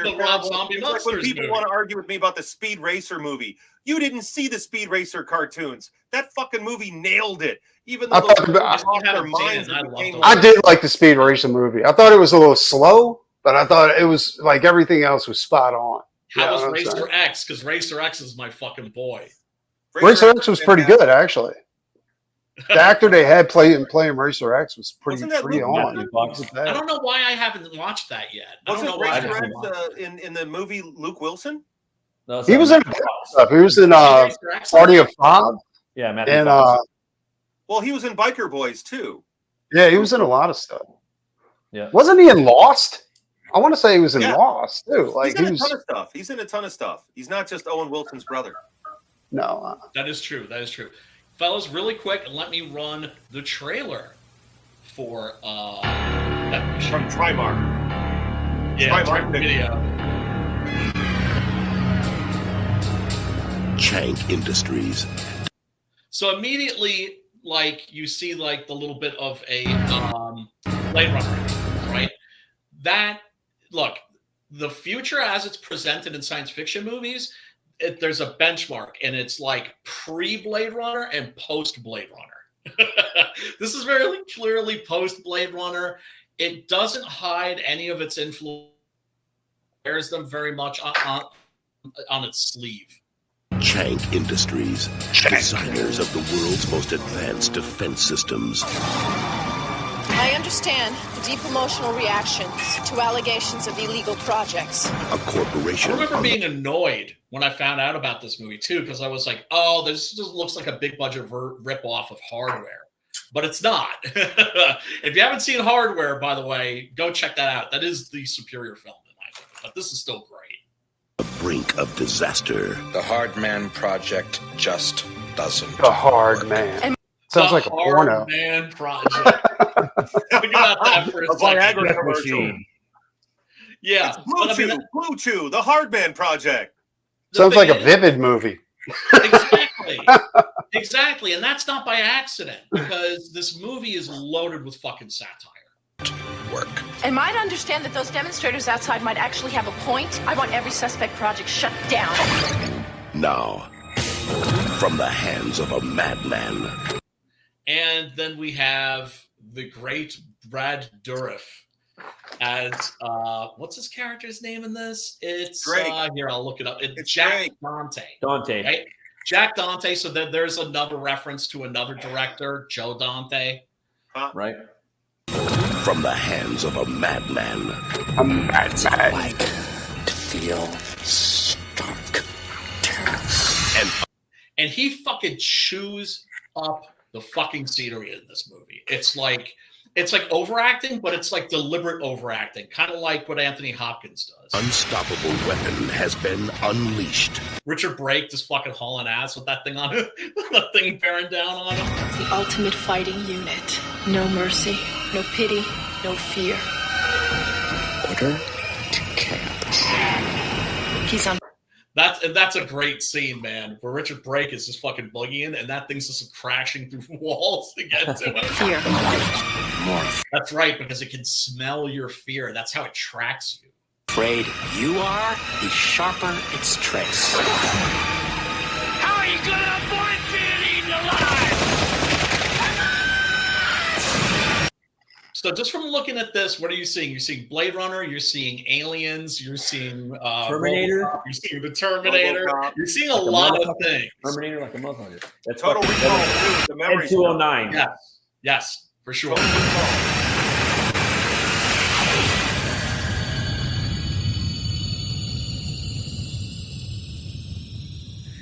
like when people want to argue with me about the Speed Racer movie. You didn't see the Speed Racer cartoons. That fucking movie nailed it. Even though I did like the Speed Racer movie. I thought it was a little slow, but I thought it was like everything else was spot on. How was Racer X? Because Racer X is my fucking boy. Racer X was pretty good, actually. The actor they had playing Racer X was pretty on. I don't know why I haven't watched that yet. Wasn't Racer X in the movie Luke Wilson? No, he was in stuff. He was in Party of Five. Yeah, Matt. And well, he was in Biker Boys too. Yeah, he was in a lot of stuff. Yeah, wasn't he in Lost? I want to say he was in Lost too. Like he's in a ton of stuff. He's in a ton of stuff. He's not just Owen Wilson's brother. No, that is true. That is true. Fellas, really quick, let me run the trailer for from Trimark. Yeah, Trimark video. Chank Industries. So immediately, like you see, like the little bit of a Blade Runner, right? That look, the future as it's presented in science fiction movies. There's a benchmark, and it's like pre-Blade Runner and post-Blade Runner. This is very clearly post-Blade Runner. It doesn't hide any of its influence. It wears them very much on its sleeve. Chank Industries, designers of the world's most advanced defense systems. I understand the deep emotional reactions to allegations of illegal projects. A corporation. I remember being annoyed when I found out about this movie too, because I was like, "Oh, this just looks like a big budget rip-off of Hardware," but it's not. If you haven't seen Hardware, by the way, go check that out. That is the superior film in my opinion, but this is still great. The brink of disaster. The Hard Man Project just doesn't. The Hard Man. Sounds like a porno. Hard Man Project. Think about that for a Viagra commercial. Yeah. Blue Chew, the Hard Man Project. Sounds like a Vivid movie. Exactly. Exactly. And that's not by accident, because this movie is loaded with fucking satire. work. Am I to understand that those demonstrators outside might actually have a point? I want every suspect project shut down. Now, from the hands of a madman. And then we have the great Brad Dourif as what's his character's name in this? It's here, I'll look it up. It's Jack Dante. Right? Jack Dante. So there's another reference to another director, Joe Dante. Right. From the hands of a madman. A madman. Like to feel stark terror. And he fucking chews up the fucking scenery in this movie. It's like overacting, but it's like deliberate overacting, kind of like what Anthony Hopkins does. Unstoppable weapon has been unleashed. Richard Brake just fucking hauling ass with that thing on him, that thing bearing down on him. The ultimate fighting unit. No mercy, no pity, no fear. Order to chaos. He's on. That's a great scene, man, where Richard Brake is just fucking boogieing, and that thing's just crashing through walls to get to him. Fear. That's right, because it can smell your fear. That's how it tracks you. Afraid you are, the sharper its trace. How are you gonna avoid being eaten alive? So just from looking at this, what are you seeing? You're seeing Blade Runner, you're seeing Aliens, you're seeing Terminator, Robocop, you're seeing the Terminator, Robocop. You're seeing a lot of things. Terminator like a motherfucker. That's Total Recall too, the memory and 209. Yes, for sure.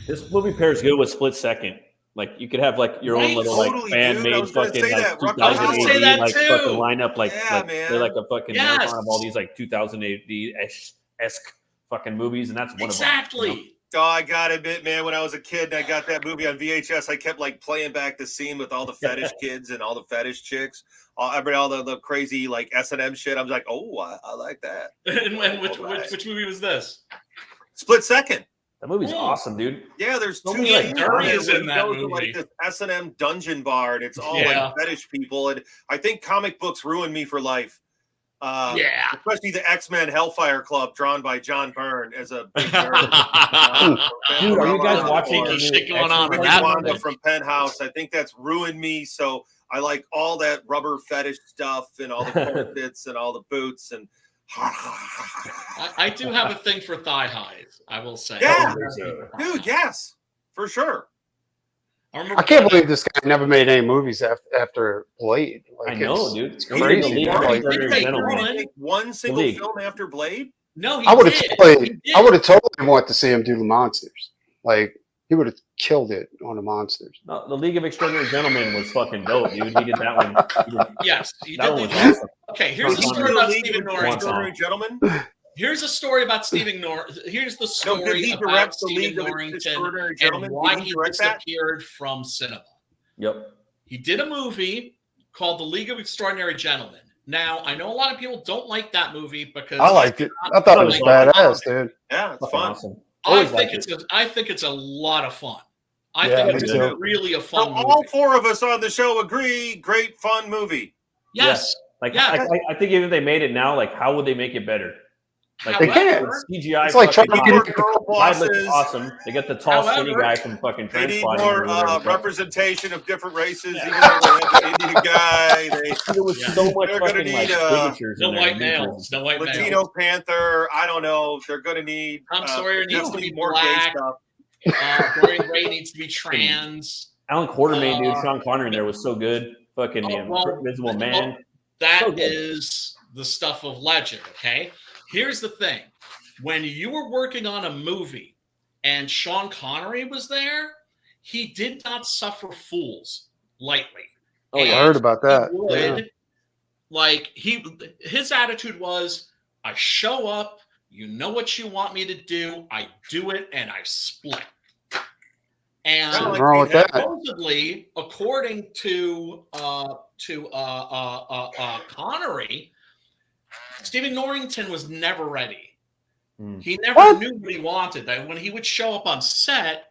This movie pairs good with Split Second. Like you could have like your own little like fan made fucking like 2000 AD like fucking lineup like they're like a fucking marathon of all these like 2000 AD-esque fucking movies, and that's one of them. Exactly. Oh, I gotta admit, man, when I was a kid and I got that movie on VHS, I kept like playing back the scene with all the fetish kids and all the fetish chicks, all the crazy like S&M shit. I was like, oh, I like that. And which movie was this? Split Second. That movie's awesome, dude. Yeah, there's so two many dirties in that movie. Like this S&M dungeon bar, and it's all like fetish people. And I think comic books ruined me for life. Especially the X-Men Hellfire Club, drawn by John Byrne as a big nerd. Dude, are you guys watching shit going on in that that one from Penthouse? I think that's ruined me. So I like all that rubber fetish stuff and all the corsets and all the boots and. I do have a thing for thigh highs, I will say. Yeah, dude, yes, for sure. I can't believe this guy never made any movies after Blade. Like, I know, dude. It's crazy. One single film after Blade? No, I would have totally wanted to see him do the monsters. Like he would have killed it on the monsters. No, the League of Extraordinary Gentlemen was fucking dope, dude. He did that one. Yes, he that did. One was awesome. Okay, here's a story about Stephen Norrington. Here's a story about Stephen Norrington. Here's the story about Stephen Norrington and why he disappeared from cinema. Yep. He did a movie called The League of Extraordinary Gentlemen. Now, I know a lot of people don't like that movie because I liked it. I thought it was badass, dude. Yeah, it's fun. Awesome. I think it's a lot of fun. I think it's really a fun movie. All four of us on the show agree, great fun movie. Yes. Like I think even if they made it now, like how would they make it better? Like they can't. CGI. It's like trying to get girl bosses. Awesome. They got the tall, skinny guy from fucking They need Transpotting. more representation of different races. Even though they have the Indian guy, there was so much they're going to fucking need signatures. No white males. No white males. Latino Panther. I don't know. They're going to need. Tom Sawyer needs to be more black. gay stuff. Dorian Gray needs to be trans. Alan Quartermain, dude. Sean Connery in there was so good. Fucking Invisible Man. That is the stuff of legend. Okay. Here's the thing. When you were working on a movie and Sean Connery was there, he did not suffer fools lightly. Oh, I heard about that. His attitude was, I show up, you know what you want me to do, I do it, and I split. And supposedly, according to Connery, Stephen Norrington was never ready. He never knew what he wanted. That when he would show up on set,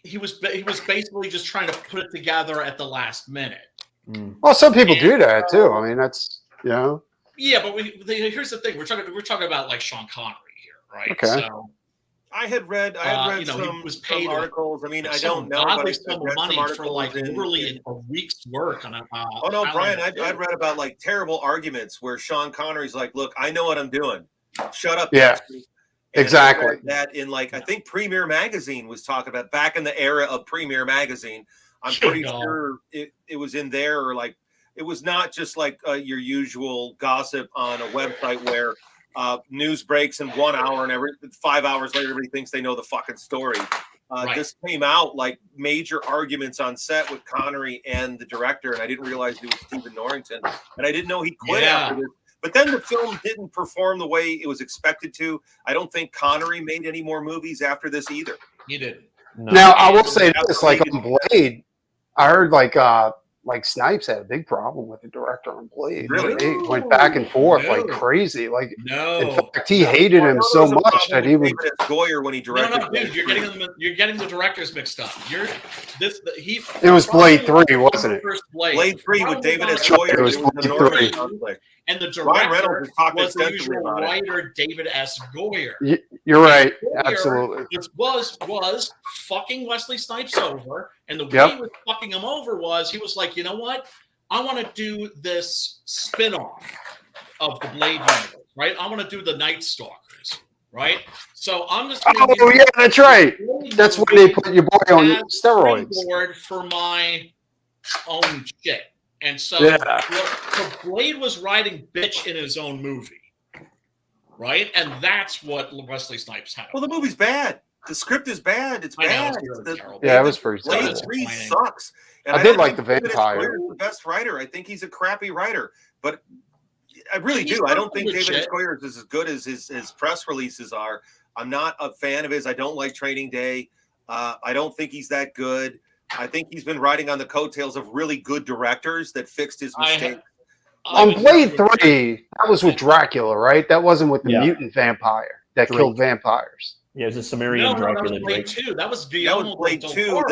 he was basically just trying to put it together at the last minute. Well, some people do that too. I mean, that's Yeah, but here's the thing: we're talking about like Sean Connery here, right? Okay. So I had read some articles. I mean, I don't know, but I read some articles for like literally a week's work on a. Oh no, Brian! I'd read about like terrible arguments where Sean Connery's like, "Look, I know what I'm doing. Shut up." Yeah. And exactly. That in like I think Premiere Magazine was talking about back in the era of Premiere Magazine. I'm pretty sure it was in there, or like it was not just like your usual gossip on a website where news breaks in 1 hour and 5 hours later everybody thinks they know the fucking story. This came out like major arguments on set with Connery and the director, and I didn't realize it was Stephen Norrington, and I didn't know he quit after this. But then the film didn't perform the way it was expected to. I don't think Connery made any more movies after this either. He didn't. No. Now I will say this: like on Blade, I heard like Snipes had a big problem with the director on Blade. Really? They went back and forth like crazy. Like, in fact, he hated him so much that he would. Goyer when he directed. No, dude, you're getting the directors mixed up. It was Blade 3, wasn't it? Blade 3 with David S. Goyer. It was Blade 3. And the director was the usual writer, David S. Goyer. You're right. Goyer, Absolutely. Which was fucking Wesley Snipes over. And the way he was fucking him over was he was like, you know what? I want to do this spin-off of the Blade universe, right? I want to do the Night Stalkers, right? So I'm just going to yeah, that's right. That's when they put your boy on steroids. For my own shit. And so, so Blade was writing bitch in his own movie, right? And that's what Wesley Snipes had. Well, the movie's bad. The script is bad. It's bad. It was pretty sad. Blade 3 sucks. And I did like the vampire. The best writer. I think he's a crappy writer, but I really do. I don't think David S. Goyer is as good as his press releases are. I'm not a fan of his. I don't like Training Day. I don't think he's that good. I think he's been riding on the coattails of really good directors that fixed his mistakes. On Blade 3, that was with Dracula, right? That wasn't with the mutant vampire that killed vampires. Yeah, it was a Sumerian Dracula. That was Blade 2. That was Blade 2.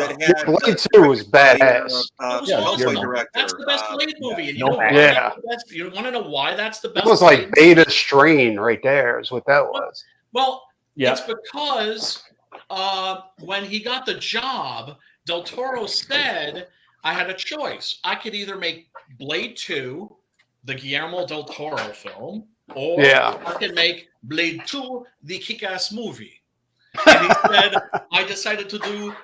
Blade 2 was badass. That's the best Blade movie. And you want to know why that's the best? It was like Beta Strain right there is what that was. Well, it's because when he got the job, Del Toro said, I had a choice. I could either make Blade 2, the Guillermo del Toro film, or I could make Blade 2, the Kick-Ass movie. And he said, I decided to do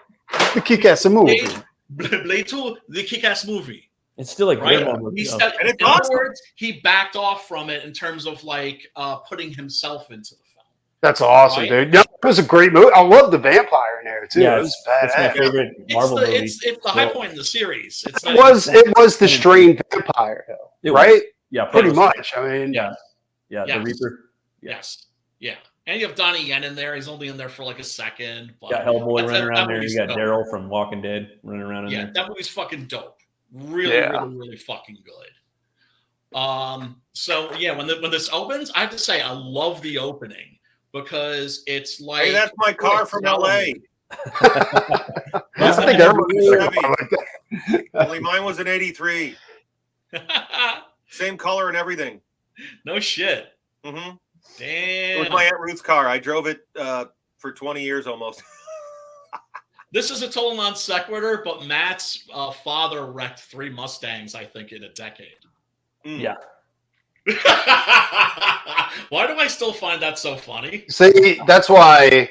the Kick-Ass movie. Blade 2, the Kick-Ass movie. It's still a Guillermo movie. He said, in other words, he backed off from it in terms of like putting himself into the film. That's awesome, dude. No, it was a great movie. I love the vampire in there too. Yeah, it was badass. It's my favorite Marvel movie. It's the high point in the series. It was the strange vampire, right? Yeah, pretty much. I mean, the Reaper. Yes, and you have Donnie Yen in there. He's only in there for like a second. But got Hellboy running around there. You got Daryl from Walking Dead running around in there. Yeah, that movie's fucking dope. Really fucking good. So yeah, when this opens, I have to say I love the opening. Because it's like, hey, that's my car from LA. Only mine was an 83. Same color and everything. No shit. Mm-hmm. Damn. It was my Aunt Ruth's car. I drove it for 20 years almost. This is a total non sequitur, but Matt's father wrecked 3 Mustangs, I think, in a decade. Yeah. Why do I still find that so funny? See, that's why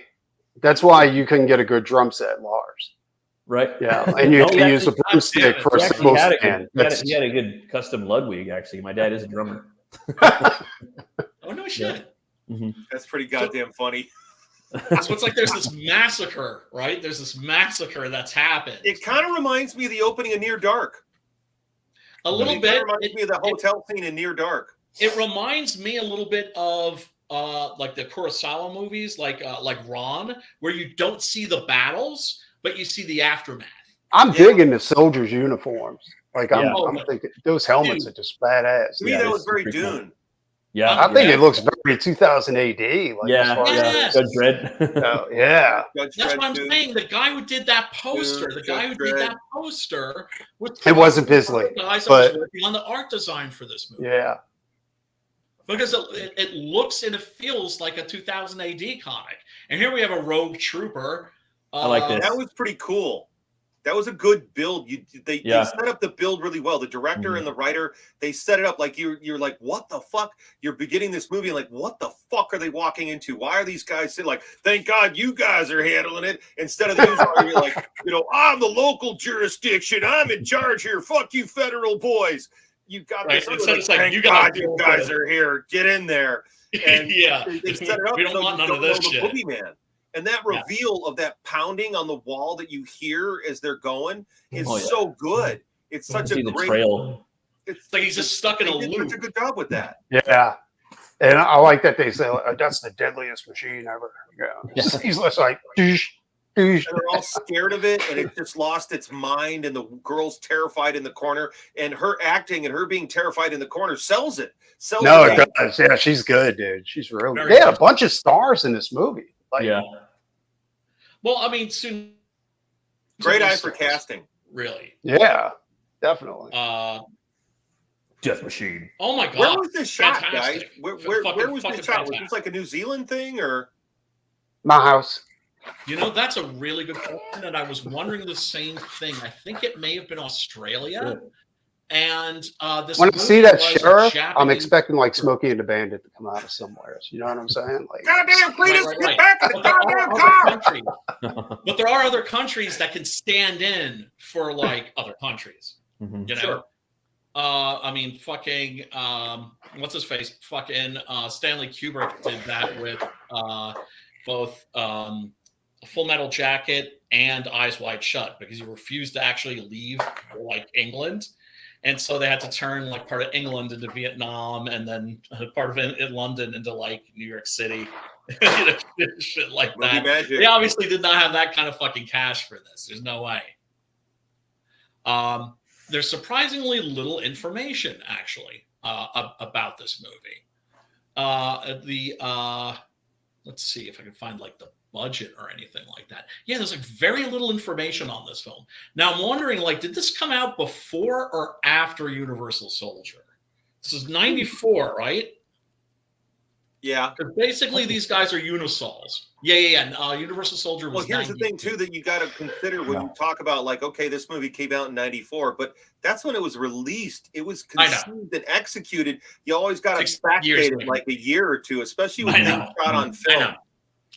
you couldn't get a good drum set, Lars. Right? Yeah, and you have to use a broomstick for a cymbal stand. He had a good custom Ludwig, actually. My dad is a drummer. Oh, no shit. Yeah. Mm-hmm. That's pretty goddamn funny. So it's like there's this massacre, right? There's this massacre that's happened. It kind of reminds me of the opening of Near Dark. A little bit. It reminds me of the hotel scene in Near Dark. It reminds me a little bit of like the Kurosawa movies, like Ron, where you don't see the battles, but you see the aftermath. I'm digging the soldiers' uniforms. Like I'm thinking those helmets are just badass. To me, that was very Dune. Cool. Yeah, I think it looks very 2000 AD. Like Judge Dredd. That's what I'm saying. The guy who did that poster, it wasn't Bisley, but was working on the art design for this movie. Yeah. Because it looks and it feels like a 2000 AD comic. And here we have a rogue trooper. I like this. That was pretty cool. That was a good build. They set up the build really well. The director and the writer, they set it up like you're like, what the fuck? You're beginning this movie like, what the fuck are they walking into? Why are these guys sitting like, thank God you guys are handling it, instead of the usual you're like, I'm the local jurisdiction. I'm in charge here. Fuck you, federal boys. You got this. It's like, thank God you guys are here. Get in there. And they set it up. We don't want none of this shit. Boogeyman. And that reveal of that pounding on the wall that you hear as they're going is so good. It's such a great trail. It's like he's just stuck in a loop. Such a good job with that. Yeah. And I like that they say that's the deadliest machine ever. Yeah. He's just like, doosh, doosh. And they're all scared of it, and it just lost its mind, and the girl's terrified in the corner, and her acting and her being terrified in the corner sells it. It does. Yeah, she's good, dude. She's really good. They had a bunch of stars in this movie. Like, well, I mean, soon. Great eye for casting. Really? Yeah, definitely. Death Machine. Oh my God! Where was this shot, Fantastic. guys? Where was this shot? Was this like a New Zealand thing or? My house. That's a really good question, and I was wondering the same thing. I think it may have been Australia. Sure. And this when I see that sheriff, I'm expecting like Smokey and the Bandit to come out of somewhere. You know what I'm saying? Like, goddamn, Cletus, get back in the goddamn car! But there are other countries that can stand in for like other countries. Sure. I mean, fucking what's his face? Fucking Stanley Kubrick did that with both Full Metal Jacket and Eyes Wide Shut, because he refused to actually leave like England. And so they had to turn like part of England into Vietnam, and then part of it in London into like New York City, shit like that. They obviously did not have that kind of fucking cash for this. There's no way. There's surprisingly little information actually about this movie. Let's see if I can find like the budget or anything like that. Yeah, there's like very little information on this film. Now I'm wondering, like, did this come out before or after Universal Soldier? This is 94, right? Yeah. Because basically these guys are Unisols. Yeah. Universal Soldier was. Well, here's 92. The thing too that you got to consider when you talk about like, okay, this movie came out in 94, but that's when it was released. It was conceived and executed. You always got to backdate it like a year or two, especially when things shot on film.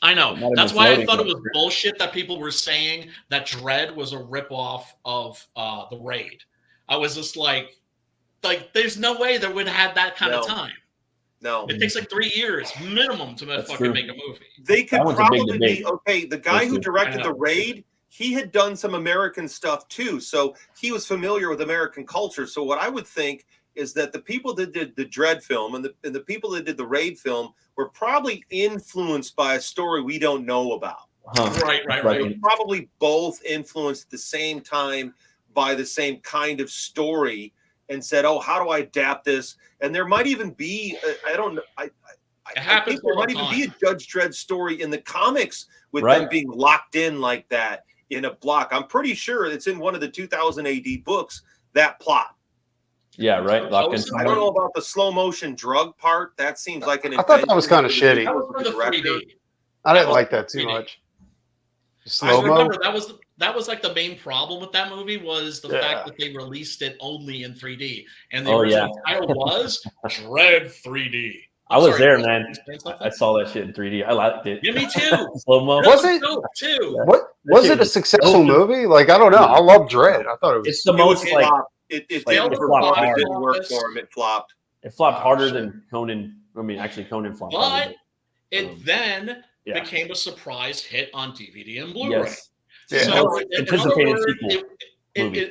I know. That's why I thought it was bullshit that people were saying that Dredd was a ripoff of The Raid. I was just like, there's no way they would have had that kind of time. No. It takes like 3 years minimum to fucking make a movie. They could probably be, okay, the guy who directed The Raid, he had done some American stuff too. So he was familiar with American culture. So what I would think is that the people that did the Dredd film and the people that did the Raid film were probably influenced by a story we don't know about. Right. They were probably both influenced at the same time by the same kind of story and said, oh, how do I adapt this? And there might even be, I don't know, I think there might even be a Judge Dredd story in the comics with them being locked in like that in a block. I'm pretty sure it's in one of the 2000 AD books, that plot. Yeah, right. I don't know about the slow motion drug part. That seems like an. I thought that was kind of shitty. That was for the 3D. I didn't like that too much. I remember that was like the main problem with that movie was the fact that they released it only in 3D, and the original title was Dredd 3D. I was there, man. I saw that shit in 3D. I liked it. Yeah, me too. Slow mo. Was it? Too. What was it? A successful movie? Like, I don't know. I love Dredd. I thought it was. It's the most like. It didn't work for him. It flopped. It flopped harder than Conan. I mean, actually, Conan flopped. But it then became a surprise hit on DVD and Blu-ray. Yes. So, in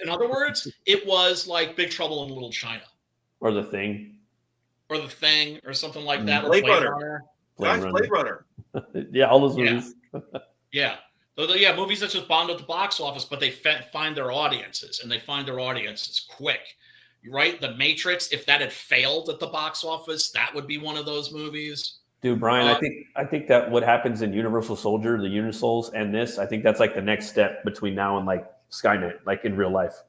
other words, it was like Big Trouble in Little China, or The Thing, or something like that. Blade Runner. Blade Runner. Yeah, all those movies. Yeah. Yeah, movies that just bombed at the box office, but they find their audiences, and they find their audiences quick, right? The Matrix, if that had failed at the box office, that would be one of those movies. Dude, Brian, I think that what happens in Universal Soldier, the Unisols, and this, I think that's like the next step between now and like Skynet, like in real life.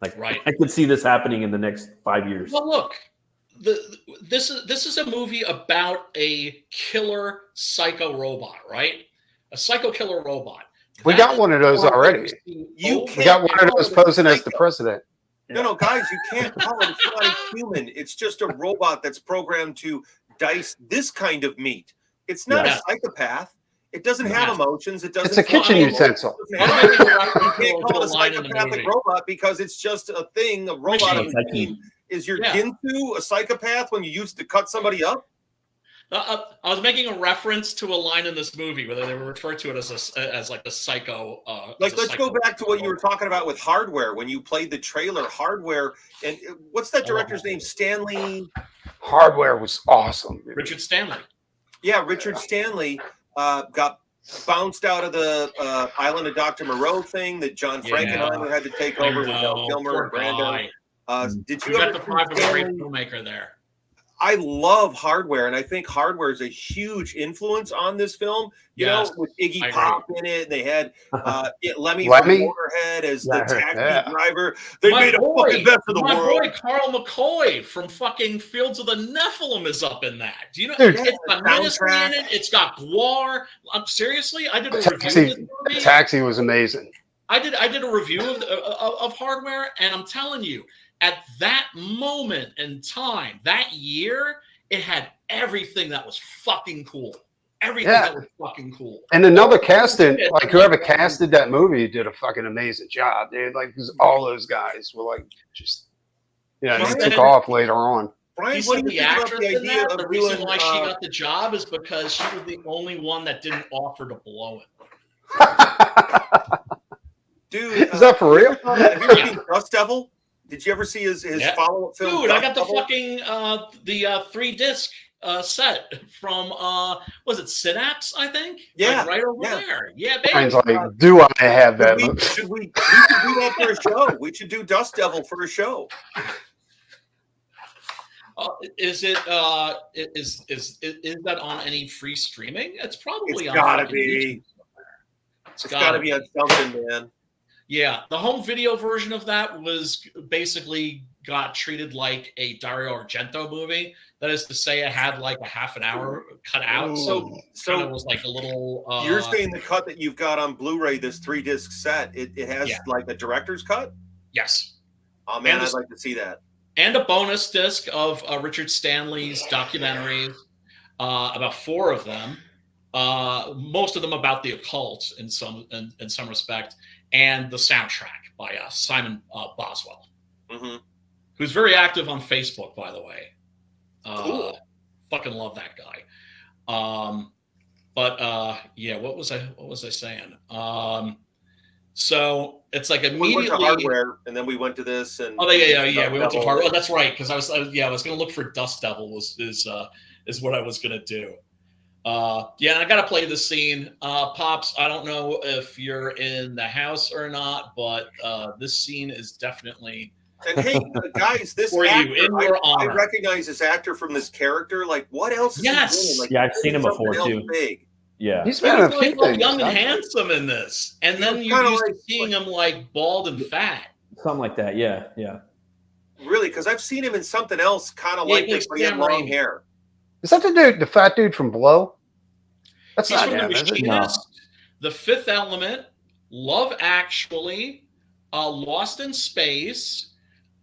Like, I could see this happening in the next 5 years. Well, look, this is a movie about a killer psycho robot, right? A psycho killer robot. We got one of those already. We got one of those posing as the president. No, guys, you can't call it. It's not a human. It's just a robot that's programmed to dice this kind of meat. It's not a psychopath. It doesn't have emotions. It doesn't. It's a kitchen utensil. You can't call it a psychopathic robot because it's just a thing. A robot of a machine. Is your Ginsu a psychopath when you used to cut somebody up? I was making a reference to a line in this movie where they were referred to it as like a psycho. Let's go back to what you were talking about with Hardware when you played the trailer. Hardware, and what's that director's name? Stanley. Hardware was awesome. Dude. Richard Stanley. Yeah, Richard Stanley got bounced out of the Island of Dr. Moreau thing that John Frankenheimer had to take over with Val Kilmer and Brando. Did you got the private filmmaker there? I love Hardware, and I think Hardware is a huge influence on this film. You know, with Iggy Pop in it, and they had Lemmy from Motorhead as the taxi driver. They made a fucking best of the world. My boy Carl McCoy from fucking Fields of the Nephilim is up in that. Do you know? It's got Ministry in it. It's got Guar. Seriously, I did a review of this movie. Taxi was amazing. I did a review of Hardware, and I'm telling you, at that moment in time, that year, it had everything that was fucking cool. Everything that was fucking cool. And another casting, like whoever casted that movie did a fucking amazing job, dude. Like, because all those guys were like, just, they took off later on. Brian, what do you think about the idea of the reason why she got the job is because she was the only one that didn't offer to blow it. Dude, is that for real? Have you seen Dust Devil? Did you ever see his follow-up film? Dude, I got the fucking 3-disc set from was it Synapse? I think. Yeah, like right over there. Yeah, baby. Brian's like, do I have that? We should do that for a show. We should do Dust Devil for a show. Is it? Is that on any free streaming? It's probably. It's gotta be. It's gotta be on something, man. Yeah, the home video version of that was basically got treated like a Dario Argento movie. That is to say, it had like a half an hour cut out, so it was like a little. You're saying the cut that you've got on Blu-ray, this 3-disc set, it has like a director's cut? Yes. Oh man, I'd like to see that. And a bonus disc of Richard Stanley's documentaries, about 4 of them, most of them about the occult in some respect. And the soundtrack by Simon Boswell, who's very active on Facebook, by the way. Cool. Fucking love that guy. What was I saying? So it's like immediately we went to Hardware, and then we went to this, and we went to Hardware. Oh, that's right, because I was going to look for Dust Devil is what I was going to do. And I got to play the scene. Pops, I don't know if you're in the house or not, but this scene is definitely. And hey, guys, this actor, I recognize this actor from this character. Like, what else is he doing? Like, I've seen him before, too. Big. Yeah. He's been a few things. Young and handsome in this. And then you're used to seeing him, like, bald and fat. Something like that, yeah. Really? Because I've seen him in something else kind of like this, but he had long hair. Is that the fat dude from Blow? That's He's not from him, The Machinist, The Fifth Element, Love Actually, Lost in Space.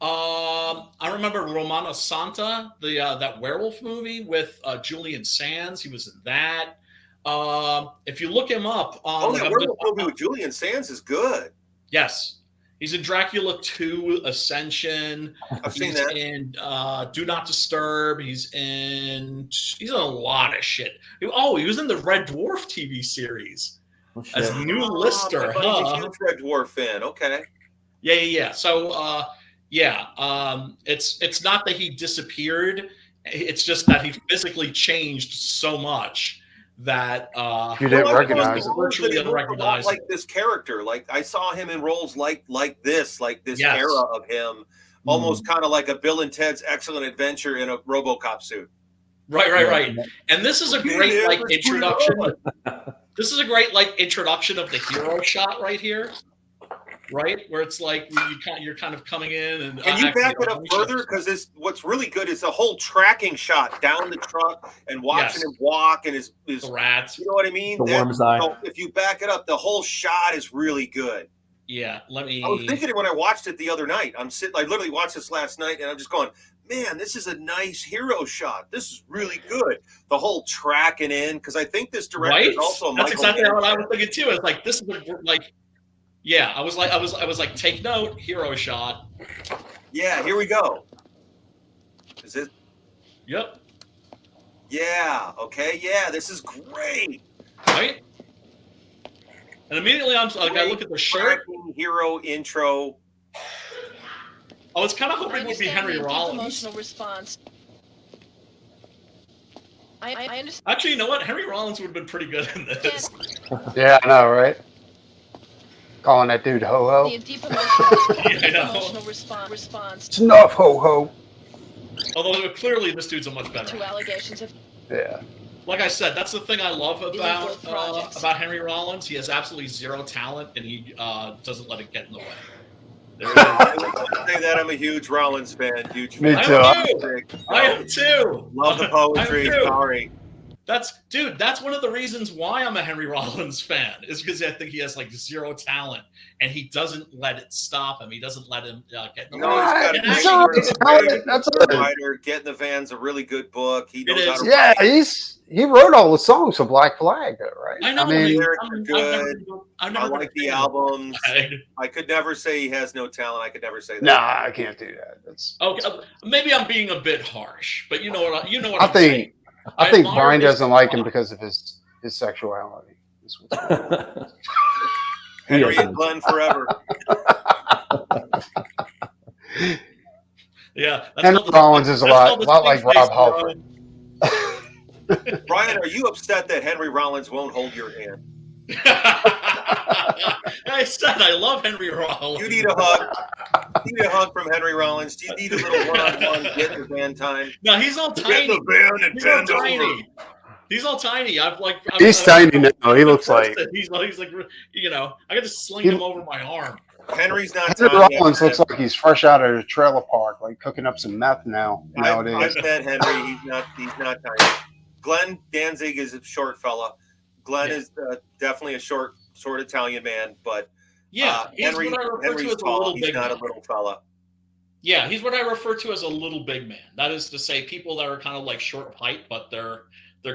I remember Romano Santa, that werewolf movie with Julian Sands. He was in that. If you look him up, that werewolf movie with Julian Sands is good. Yes, he's in Dracula 2, Ascension. I've seen that. In Do Not Disturb. He's in a lot of shit. Oh, he was in the Red Dwarf TV series as New Lister. He's a huge Red Dwarf fan. Okay. Yeah. So, it's not that he disappeared. It's just that he physically changed so much that you didn't recognize him. Virtually unrecognizable. Like this character, like I saw him in roles like this era of him, almost kind of like a Bill and Ted's Excellent Adventure in a RoboCop suit. Right. And this is a great introduction. This is a great introduction of the hero shot right here. right? Where it's like you're kind of coming in and can you back it up further? Because what's really good is the whole tracking shot down the truck and watching him walk and his the rats. You know what I mean? The worm's eye. So if you back it up, the whole shot is really good. Yeah, I was thinking it when I watched it the other night. I literally watched this last night, and I'm just going, man, this is a nice hero shot. This is really good. The whole tracking in, because I think this director is also That's exactly what I was thinking too. It's like this is like, yeah. I was like, take note, hero shot. Yeah, here we go. Is it? Yep. Yeah. Okay. Yeah, this is great. Right. And immediately I look at the shirt. Hero intro. I was kind of hoping it would be Henry Rollins. Emotional response. I understand. Actually, you know what? Henry Rollins would have been pretty good in this. Yeah, I know, right? Calling that dude ho-ho. The deep emotional response. It's enough ho-ho. Although clearly this dude's a much better. To allegations of. Yeah. Like I said, that's the thing I love about Henry Rollins. He has absolutely zero talent, and he doesn't let it get in the way. I say that I'm a huge Rollins fan. Huge fan. Me too. I am too. Love the poetry. Sorry. That's one of the reasons why I'm a Henry Rollins fan, is because I think he has like zero talent, and he doesn't let it stop him. He doesn't let him get in the way. That's a writer. Get in the Van's a really good book. He knows how to write. He wrote all the songs for Black Flag, though, right? I know. The lyrics are good. I like the albums. I could never say he has no talent. I could never say that. Nah, I can't do that. That's okay. Maybe I'm being a bit harsh, but you know what I think. I think Brian doesn't like him because of his sexuality. Henry and Glenn forever. Yeah, Henry Rollins is a lot like Rob Halford. Brian, are you upset that Henry Rollins won't hold your hand? I said I love Henry Rollins. You need a hug. You need a hug from Henry Rollins. Do you need a little one-on-one get in the van time? No, he's all tiny. Get in the van and bend over. He's all tiny. He's tiny now. He looks like he's like, you know, I got to sling him over my arm. Henry Rollins looks like he's fresh out of a trailer park, like cooking up some meth nowadays. I've met Henry. He's not tiny. Glenn Danzig is a short fella. Glenn is definitely a short Italian man, but Henry's tall. He's not a little fella. Yeah, he's what I refer to as a little big man. That is to say, people that are kind of like short of height, but they're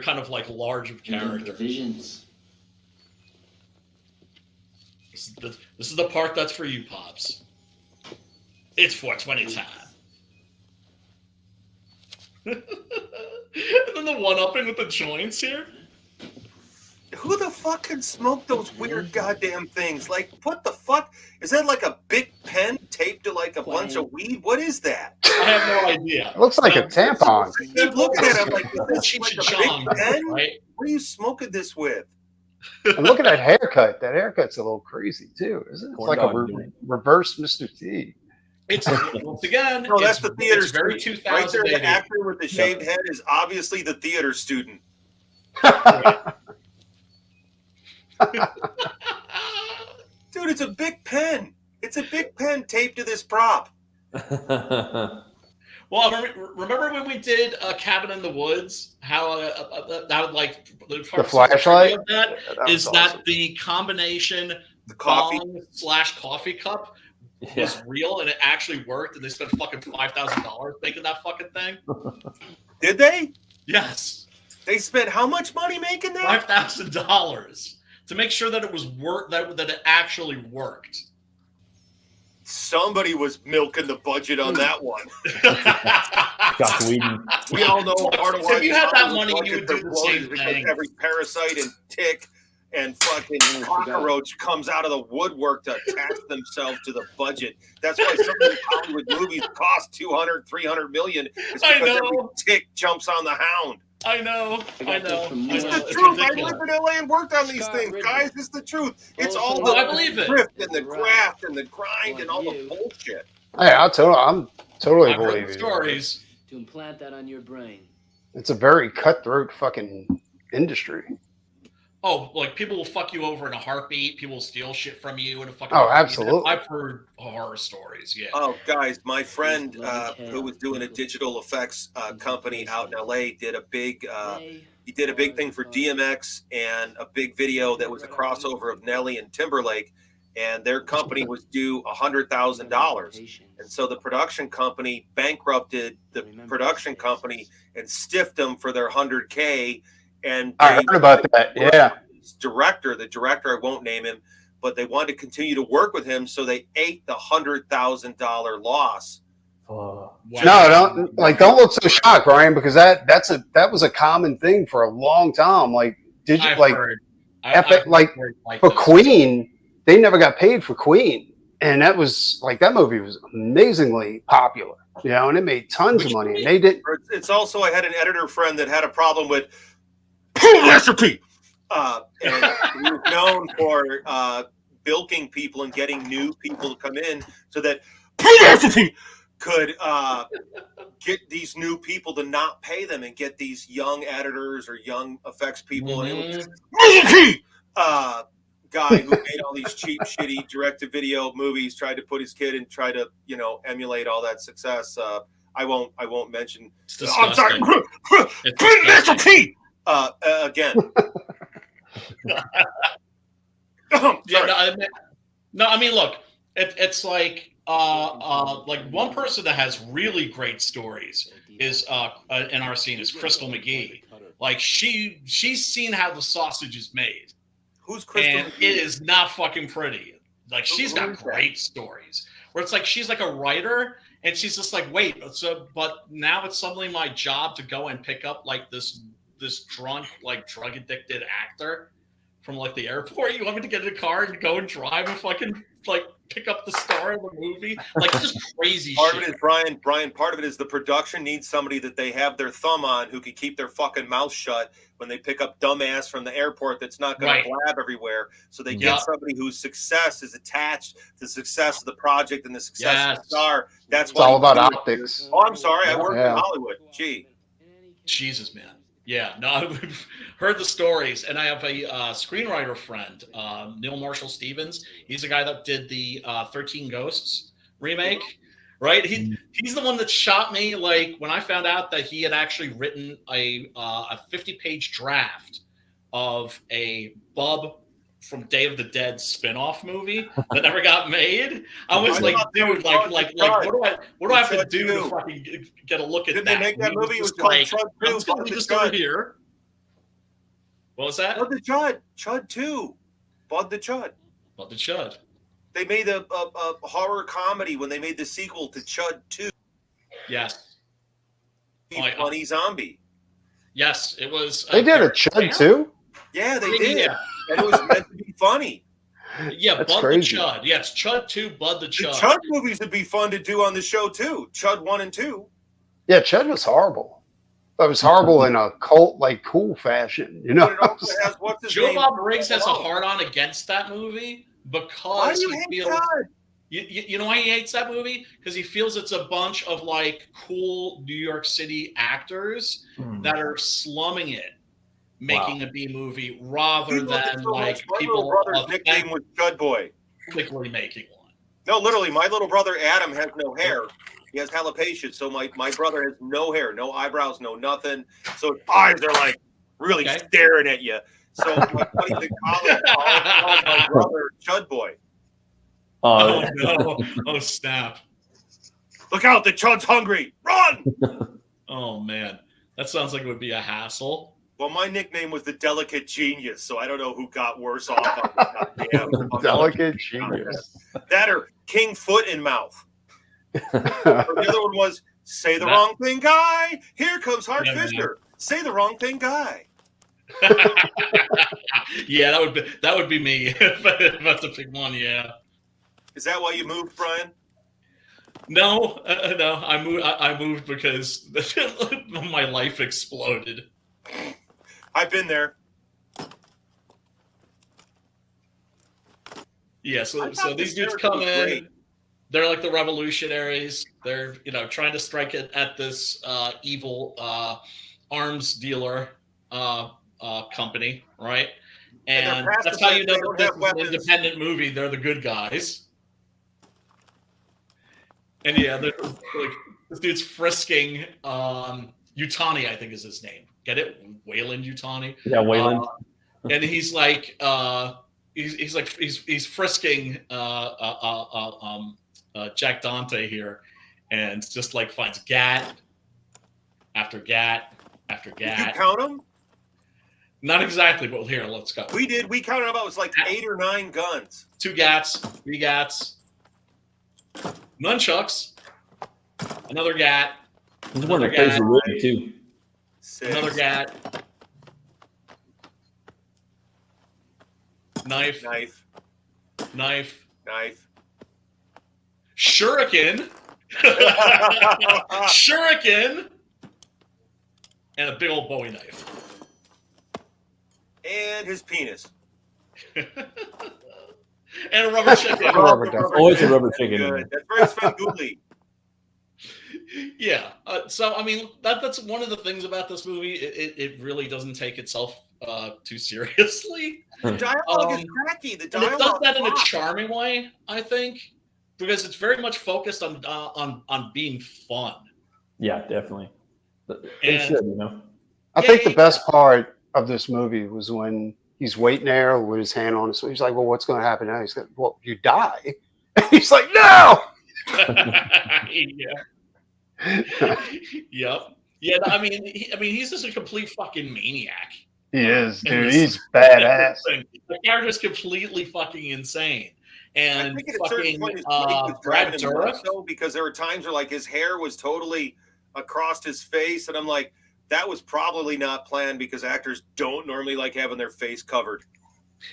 kind of like large of character. Visions. This is the part that's for you, Pops. It's 420 time. And then the one-upping with the joints here. Who the fuck can smoke those weird goddamn things? Like, what the fuck? Is that like a big pen taped to like a bunch of weed? What is that? I have no idea. It looks like a tampon. I keep looking at it like, is this like a Chong, big pen? right? What are you smoking this with? And look at that haircut. That haircut's a little crazy too, isn't it? It's like a reverse Mr. T. It's once again. No, that's the theater. It's very student. 2000. Right there, the actor with the shaved head is obviously the theater student. Dude, it's a big pen. It's a big pen taped to this prop. Well, remember when we did Cabin in the Woods? How that would like the flashlight? Of that is awesome. That the combination the coffee / coffee cup was real and it actually worked, and they spent fucking $5,000 making that fucking thing. Did they? Yes. They spent how much money making that? $5,000 to make sure that it was that it actually worked. Somebody was milking the budget on that one. We all know part of why if you had that money, you would do the same because thing. Every parasite and tick and fucking cockroach comes out of the woodwork to attach themselves to the budget. That's why some of the Hollywood movies cost $200-300 million. It's because every tick jumps on the hound. I know. It's the truth. I lived in LA and worked on these things, guys. It's the truth. It's all the drift and the graft and the grind and all the bullshit. Hey, I'm totally believing stories. To implant that on your brain. It's a very cutthroat fucking industry. Oh, like people will fuck you over in a heartbeat. People will steal shit from you in a fucking. Oh, absolutely. I've heard horror stories. Yeah. Oh, guys, my friend who was doing a digital effects company out in LA did a big. He did a big thing for DMX and a big video that was a crossover of Nelly and Timberlake, and their company was due $100,000, and so the production company bankrupted the production company and stiffed them for their $100K. And I heard about that. Yeah. The director, I won't name him, but they wanted to continue to work with him, so they ate the $100,000 loss. No, don't look so shocked, Ryan, because that was a common thing for a long time. Like, for Queen, they never got paid for Queen, and that was like that movie was amazingly popular, you know, and it made tons of money, and they did. It's also I had an editor friend that had a problem with recipe, and he was known for bilking people and getting new people to come in so that recipe could get these new people to not pay them and get these young editors or young effects people. And it was guy who made all these cheap, shitty direct-to-video movies, tried to put his kid and try to, you know, emulate all that success. I won't mention. I'm sorry. Again. I mean, look, it's like one person that has really great stories is in our scene is Crystal McGee. Like she's seen how the sausage is made. Who's Crystal and McGee? It is not fucking pretty. Like she's got great stories where it's like she's like a writer and she's just like, wait, but now it's suddenly my job to go and pick up like this drunk, like drug addicted actor from like the airport. You want me to get in a car and go and drive and fucking like pick up the star of the movie? Like just crazy part shit. Of it is Brian, part of it is the production needs somebody that they have their thumb on who can keep their fucking mouth shut when they pick up dumbass from the airport that's not going to blab everywhere. So they get somebody whose success is attached to the success of the project and the success of the star. That's all about optics. Oh, I'm sorry. I work in Hollywood. Gee. Jesus, man. Yeah, no, I've heard the stories, and I have a screenwriter friend, Neil Marshall Stevens. He's the guy that did the 13 Ghosts remake, right? He's the one that shot me. Like when I found out that he had actually written a 50-page draft of a Bub from Day of the Dead spinoff movie that never got made. I was like, dude, like, what do I have to do to fucking get a look at that? Did they make that movie? It was called Chud 2. I'm going to just over here. What was that? Bud the Chud. Chud 2. Bud the Chud. Bud the Chud. They made a horror comedy when they made the sequel to Chud 2. Yes. Funny zombie. Yes, it was. They did a Chud 2? Yeah, they did. Yeah. And it was meant to be funny. Yeah, that's Bud crazy. The Chud. Yeah, it's Chud 2, Bud the Chud. The Chud movies would be fun to do on the show, too. Chud 1 and 2. Yeah, Chud was horrible. It was horrible in a cult, like, cool fashion, you know? But it also has, what's his Joe name? Bob Briggs has a hard-on against that movie because he feels... You know why he hates that movie? Because he feels it's a bunch of, like, cool New York City actors that are slumming it. Making a B movie rather than like people. Brother's nickname was Chud Boy. Quickly making one. No, literally, my little brother Adam has no hair. He has alopecia, so my brother has no hair, no eyebrows, no nothing. So his eyes are like really staring at you. So my buddies in college called my brother Chud Boy. Oh no! Oh snap! Look out! The Chud's hungry. Run! Oh man, that sounds like it would be a hassle. Well, my nickname was the Delicate Genius, so I don't know who got worse off. On Delicate Genius. That or King Foot in Mouth. The other one was Say the Wrong Thing Guy. Here comes Hart Fisher. Say the Wrong Thing Guy. Yeah, that would be me if I had to pick one. Yeah. Is that why you moved, Brian? No, no. I moved because my life exploded. I've been there. Yeah, so these dudes come in. Great. They're like the revolutionaries. They're trying to strike it at this evil arms dealer, company, right? And that's how you know that this is an independent movie. They're the good guys. And yeah, like this dude's frisking Yutani, I think is his name. Get it? Wayland Yutani. Yeah, Wayland. And he's like he's frisking Jack Dante here, and just like finds gat after gat after gat. Did you count them? Not exactly, but here, let's go. We did. We counted about, it was like 8 or 9 guns. 2 gats, 3 gats, nunchucks, another gat. He's one of the things are too. 6. Another gat. Knife. Shuriken. Shuriken. And a big old Bowie knife. And his penis. And a rubber chicken. Always a rubber chicken. Good. That's very Svengoolie. Yeah. So, I mean, that's one of the things about this movie. It really doesn't take itself too seriously. The dialogue is cracky. The dialogue, and it does that in a charming way, I think, because it's very much focused on being fun. Yeah, definitely. It should, you know. I think the best part of this movie was when he's waiting there with his hand on his. He's like, "Well, what's going to happen now?" He's like, "Well, you die." And he's like, "No." Yeah. Yep. Yeah. I mean, he's just a complete fucking maniac. He is, dude. He's badass. The character's completely fucking insane. And I think at a fucking certain point his was Brad driving him nuts, Dourif. though, because there were times where like his hair was totally across his face, and I'm like, that was probably not planned because actors don't normally like having their face covered.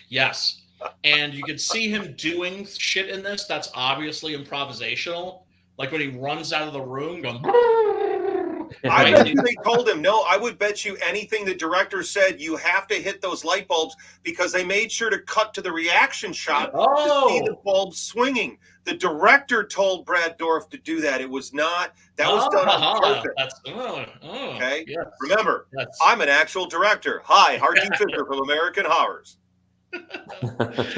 Yes. And you can see him doing shit in this that's obviously improvisational. Like when he runs out of the room going... I bet you they told him, no, I would bet you anything the director said, you have to hit those light bulbs, because they made sure to cut to the reaction shot to see the bulbs swinging. The director told Brad Dourif to do that. It was not, that was done on purpose. Okay? Yes. Remember, I'm an actual director. Hi, Harjun Fisher from American Horrors.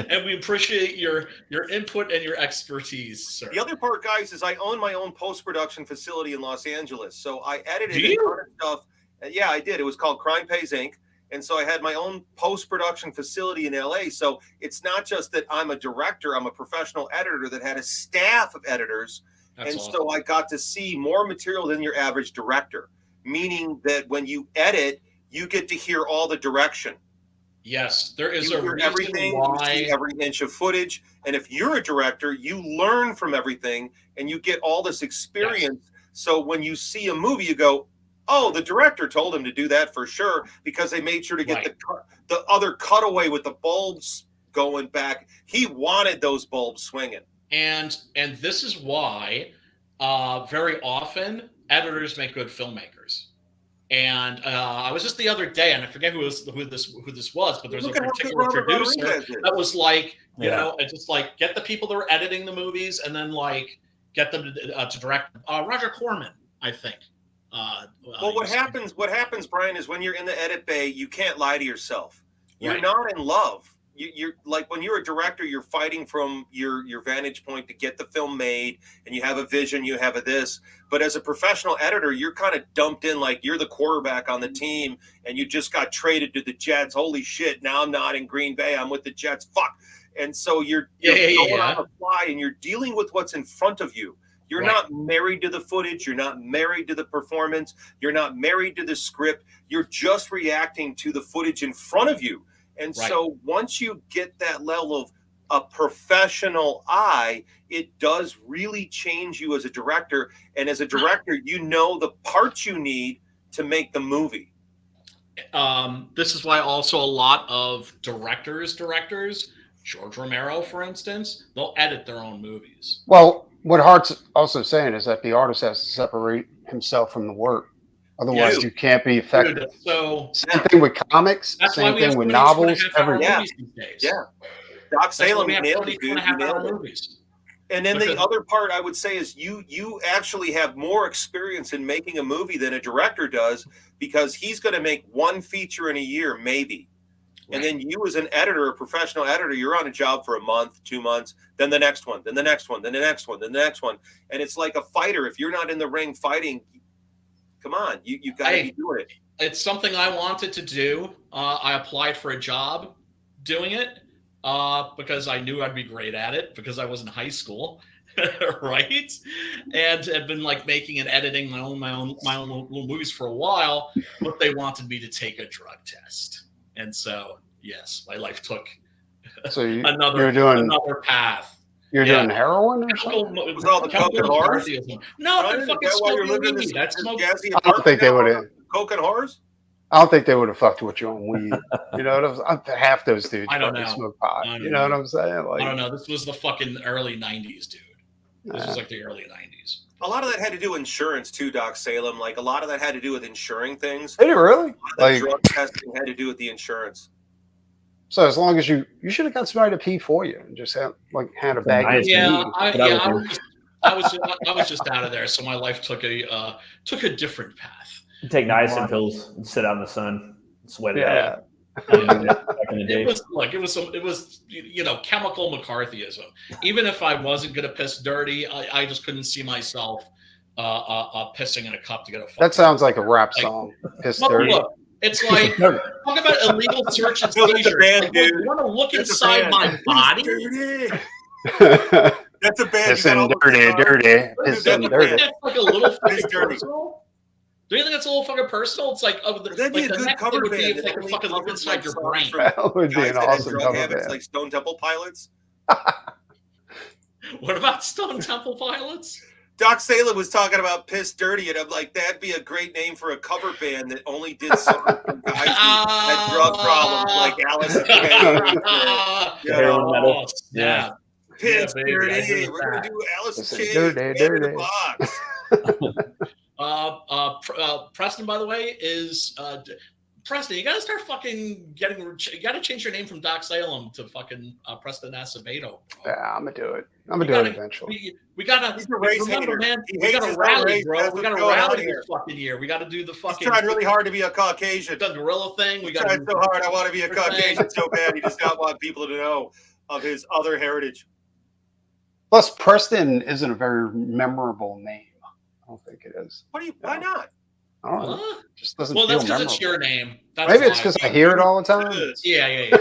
And we appreciate your input and your expertise, sir. The other part, guys, is I own my own post-production facility in Los Angeles. So I edited a ton of stuff. Yeah, I did. It was called Crime Pays Inc. And so I had my own post-production facility in LA. So it's not just that I'm a director, I'm a professional editor that had a staff of editors. That's awesome. So I got to see more material than your average director, meaning that when you edit, you get to hear all the direction. Yes, there is a reason everything, why. You see every inch of footage. And if you're a director, you learn from everything and you get all this experience. Yes. So when you see a movie, you go, oh, the director told him to do that for sure, because they made sure to get the other cutaway with the bulbs going back. He wanted those bulbs swinging. And this is why very often editors make good filmmakers. And I was just the other day, and I forget who this was, but there's a particular producer that was like, you know, just like get the people that were editing the movies, and then like get them to direct. Roger Corman, I think. Well, what happens, Brian, is when you're in the edit bay, you can't lie to yourself. You're not in love. You're like, when you're a director, you're fighting from your vantage point to get the film made, and you have a vision, you have a this. But as a professional editor, you're kind of dumped in like you're the quarterback on the team, and you just got traded to the Jets. Holy shit! Now I'm not in Green Bay. I'm with the Jets. Fuck. And so you're going on the fly, and you're dealing with what's in front of you. You're not married to the footage. You're not married to the performance. You're not married to the script. You're just reacting to the footage in front of you. And so once you get that level of a professional eye, it does really change you as a director. And as a director, you know the parts you need to make the movie. This is why also a lot of directors, George Romero, for instance, they'll edit their own movies. Well, what Hart's also saying is that the artist has to separate himself from the work. Otherwise, you can't be effective. Dude, so same thing with comics. Same thing with novels. Doc Salem nailed it, dude. Movies. And then the other part I would say is you actually have more experience in making a movie than a director does, because he's going to make one feature in a year, maybe. Right. And then you as an editor, a professional editor, you're on a job for a month, 2 months, then the next one, then the next one, then the next one, then the next one. And it's like a fighter. If you're not in the ring fighting, come on, you got to be doing it. It's something I wanted to do. I applied for a job doing it. Because I knew I'd be great at it because I was in high school, right? And had been like making and editing my own little movies for a while, but they wanted me to take a drug test, and so yes, my life took another path. You're doing heroin or something? Was all the coke and horrors? No, they're fucking smoking weed. That's smoking. I don't think they would have. Coke and horrors? I don't think they would have fucked with you on weed. You know what I'm saying? Half those dudes smoke pot. You know what I'm saying? Like, I don't know. This was the fucking early 90s, dude. This was like the early 90s. A lot of that had to do with insurance too, Doc Salem. Like a lot of that had to do with insuring things. Did it really? Like drug testing had to do with the insurance. So as long as you should have got somebody to pee for you and just had a bag. I was just out of there. So my life took a different path. You take niacin pills and sit out in the sun, and sweat it out. It was chemical McCarthyism. Even if I wasn't gonna piss dirty, I just couldn't see myself pissing in a cup to get a. That sounds like a rap song. Piss dirty. Look, it's like talk about illegal search and seizure. You want to look inside my body? That's a band. Pissing dirty. Pissing dirty. That's like a little fucking personal. Do you think that's a little fucking personal? It's like, that'd be a good cover band. If they can fucking look inside your brain. That would be an awesome cover band. Like Stone Temple Pilots. What about Stone Temple Pilots? Doc Salem was talking about Piss Dirty, and I'm like, that'd be a great name for a cover band that only did something for guys who had drug problems, like Alice in Chains. Heroin metal. Yeah. Piss Dirty. We're going to do Alice in Chains. Dirty. Preston, by the way, is Preston. You gotta start fucking you gotta change your name from Doc Salem to fucking Preston Acevedo. Yeah, I'm gonna do it. I'm gonna do it eventually. We gotta. He's a race hater. Man. We gotta rally, bro. We gotta rally this fucking year. We gotta do the fucking. He's trying really hard to be a Caucasian. The gorilla thing. We tried so hard. I want to be a Caucasian so bad. He does not want people to know of his other heritage. Plus, Preston isn't a very memorable name. I don't think it is. Why not? I don't know. It just doesn't feel memorable. That's because it's your name. That's Maybe it's because I hear it all the time. Yeah.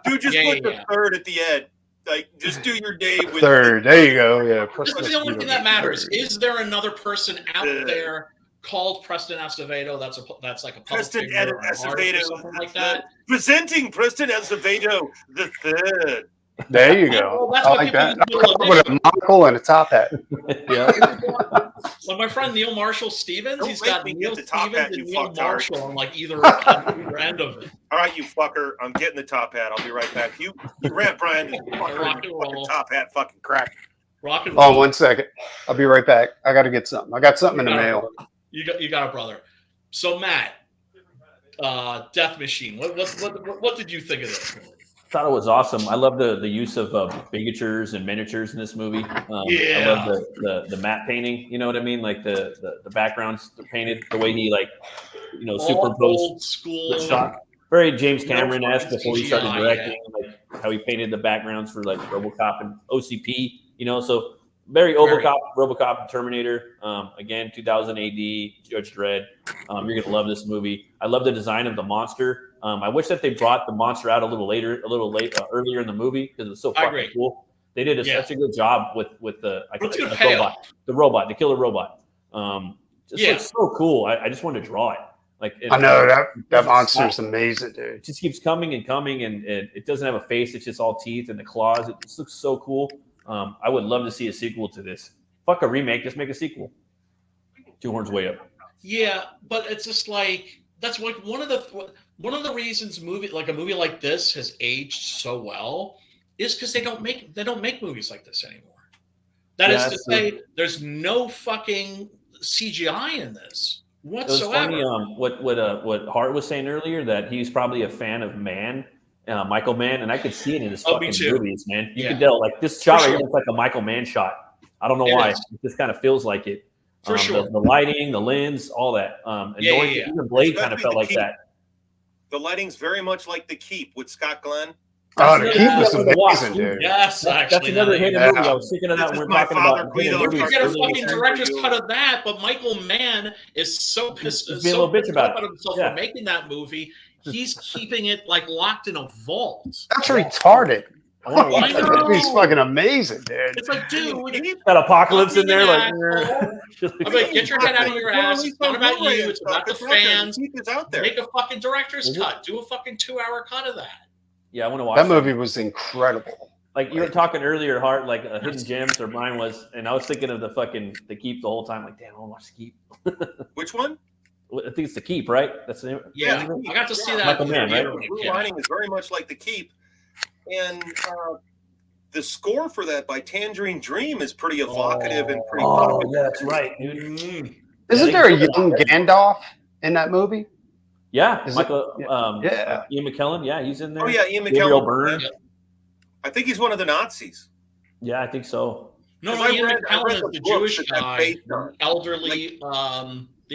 Dude, just put the third at the end. Like, just do your name with third. There you go. Yeah. This is the only thing that matters. Is there another person out there called Preston Acevedo? That's like a Preston Acevedo, something like that. Presenting Preston Acevedo the third. There you go. I like that. With a monocle and a top hat. Yeah. Well, my friend Neil Marshall Stevens, he's got Neil Stevens and Neil Marshall on like either end of it. All right, you fucker. I'm getting the top hat. I'll be right back. You rant, Brian. Rock and roll. Top hat, fucking crack. Rock and roll. Oh, 1 second. I'll be right back. I got to get something. I got something in the mail. You got it, brother. So Matt, Death Machine. What did you think of this movie? Thought it was awesome. I love the use of bigatures and miniatures in this movie. I love the matte painting. You know what I mean? Like the backgrounds are painted the way he superimposed old school the shot. Very James Cameron-esque before he started directing, like how he painted the backgrounds for like RoboCop and OCP. So very RoboCop and Terminator. Again, 2000 AD, Judge Dredd. You're gonna love this movie. I love the design of the monster. I wish that they brought the monster out a little earlier in the movie because it's so fucking cool. They did such a good job with the robot, the killer robot. Looks so cool. I just wanted to draw it. I know that monster's amazing, dude. It just keeps coming and coming, and it doesn't have a face. It's just all teeth and the claws. It just looks so cool. I would love to see a sequel to this. Fuck a remake, just make a sequel. Two Horns Way Up. Yeah, but it's just like that's like one of the reasons a movie like this has aged so well is because they don't make movies like this anymore. That is to say, there's no fucking CGI in this whatsoever. It was funny, what Hart was saying earlier, that he's probably a fan of Man, Michael Mann, and I could see it in his fucking movies, man. You could tell, like, this shot right here looks like a Michael Mann shot. I don't know why. It just kind of feels like it. For sure. The lighting, the lens, all that. Even Blade kind of felt like that. The lighting's very much like The Keep with Scott Glenn. Oh, The Keep was amazing, dude. Yes, that's another hidden movie. I was thinking of that when we're talking about. You get a fucking director's cut of that, but Michael Mann is so pissed about himself for making that movie. He's keeping it like locked in a vault. That's retarded. He's fucking amazing, dude. It's like, dude, that apocalypse in there, like, I'm like, get your head out of your ass. It's not about you. It's about the fans. Make a fucking director's cut. Do a fucking 2-hour cut of that. Yeah, I want to watch that movie. Was incredible. Like you were talking earlier, Hart, like Hidden Gems, or mine was, and I was thinking of the Keep the whole time. Like, damn, I want to watch The Keep. Which one? I think it's The Keep, right? That's the name. Yeah, I got to see that. Michael Mann, right? The blue lining is very much like The Keep, and the score for that by Tangerine Dream is pretty evocative and pretty. Oh, yeah, that's right, dude. Isn't there a young Gandalf in that movie? Yeah, Ian McKellen. Yeah, he's in there. Oh yeah, Ian McKellen. I think he's one of the Nazis. Yeah, I think so. No, Ian McKellen is the Jewish guy, the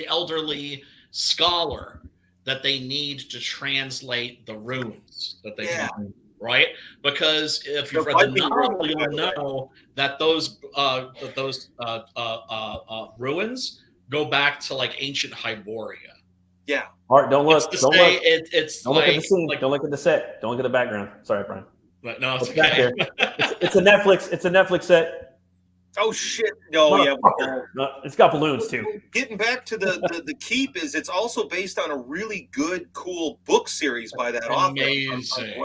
elderly scholar that they need to translate the runes that they found, right? Because if you've read the novel, you'll know that those ruins go back to like ancient Hyboria. Yeah. Art, don't look. Don't look. Don't look at the scene. Don't look at the set. Don't look at the background. Sorry, Brian. But no, it's okay. It's a Netflix. It's a Netflix set. Oh shit! No, it's got balloons too. Getting back to the Keep it's also based on a really good, cool book series by that author. Amazing.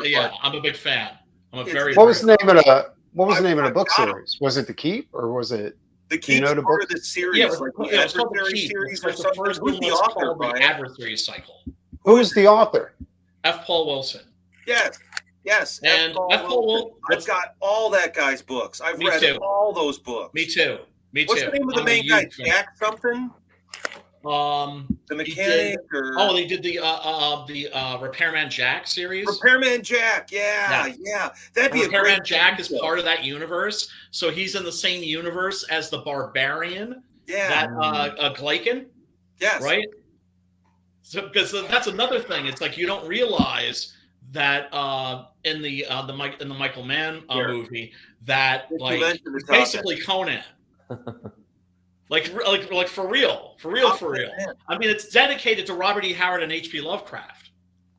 Yeah, I'm a big fan. I'm a very. What was the name of the book series? Was it The Keep or was it? The Keep part of the series, like the Adversary series or something. Who's the author? The Adversary Cycle. Who's the author? F. Paul Wilson. Yes. And F. Paul Wilson. I've got all that guy's books. I've read all those books. Me too. What's the name of the main guy? Jack something? The mechanic they did the Repairman Jack series. Repairman Jack, yeah. That'd be Repairman Jack is part of that universe, so he's in the same universe as the Barbarian. Yeah, that Glaken. Yes, right. So because that's another thing, it's like you don't realize that in the Michael Mann movie that it's basically Conan. Like for real. I mean, it's dedicated to Robert E. Howard and H.P. Lovecraft.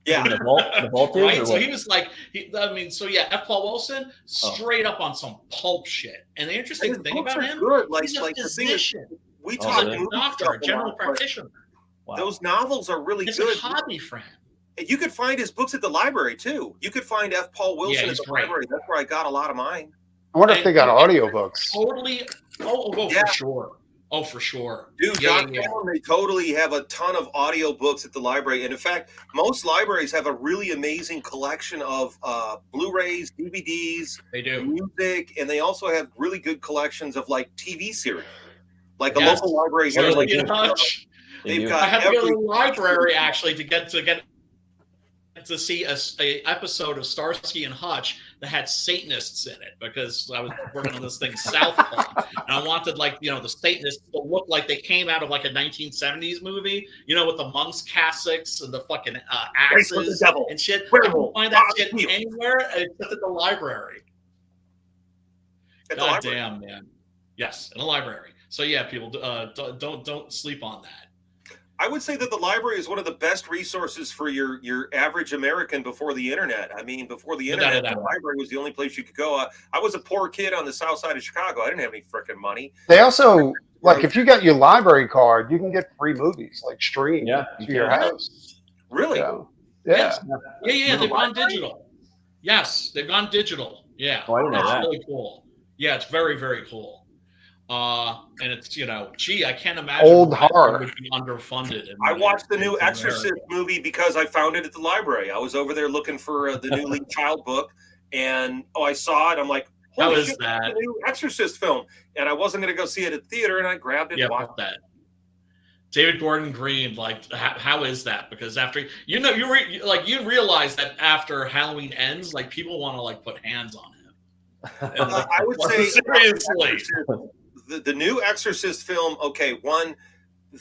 Yeah, the vault is, right. So he was like, F. Paul Wilson, straight up on some pulp shit. And the interesting thing about him, he's a physician. We talk a doctor, a general practitioner. Wow. Those novels are really good. It's a hobby for him. You could find his books at the library too. You could find F. Paul Wilson at the library. That's where I got a lot of mine. I wonder if they got audiobooks. Totally. For sure. Oh, for sure. Dude, they totally have a ton of audiobooks at the library. And in fact, most libraries have a really amazing collection of Blu-rays, DVDs, they do, music, and they also have really good collections of like TV series. Like a local library here. They've got I have to go to the library actually to get to see a episode of Starsky and Hutch that had Satanists in it because I was working on this thing Southpaw, and I wanted the Satanists to look like they came out of like a 1970s movie, with the monks' cassocks and the fucking axes and shit. I don't find that shit anywhere except at the library. God damn, man. Yes, in a library. So yeah, people don't sleep on that. I would say that the library is one of the best resources for your average American before the internet. I mean, before the internet, the library was the only place you could go. I was a poor kid on the south side of Chicago. I didn't have any freaking money. They also, if you got your library card, you can get free movies, streamed to your house. Really? So, yeah. They've gone digital. Yes, they've gone digital. Yeah. Oh, I didn't know that. Really cool. Yeah, it's very, very cool. And it's, I can't imagine old horror would be underfunded. I watched the new Exorcist movie because I found it at the library. I was over there looking for the new Lee Child book, and I saw it. I'm like, holy shit, that's the new Exorcist film. And I wasn't going to go see it at the theater, and I grabbed it and watched that. David Gordon Green, like, how is that? Because after you realize that after Halloween ends, like, people want to like put hands on him. And, like, I would say seriously, the new Exorcist film. Okay, one,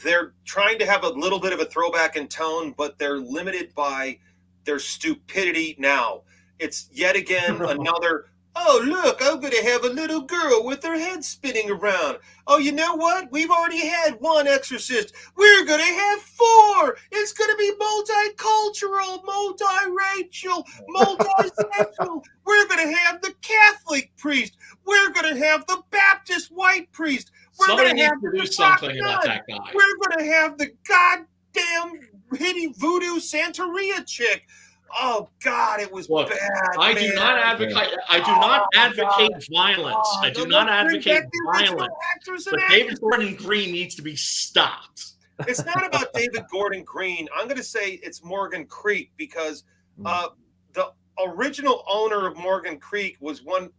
they're trying to have a little bit of a throwback in tone, but they're limited by their stupidity now. It's yet again another, oh, look, I'm going to have a little girl with her head spinning around. Oh, you know what? We've already had one Exorcist. We're going to have 4. It's going to be multicultural, multiracial, multisexual. We're going to have the Catholic priest. We're going to have the Baptist white priest. Somebody needs to do something about that guy. We're going to have the goddamn hitty voodoo Santeria chick. Oh God, it was bad. I do not advocate. I do not advocate violence. I do not advocate violence. But David Gordon Green needs to be stopped. It's not about David Gordon Green. I'm going to say it's Morgan Creek, because the original owner of Morgan Creek was one.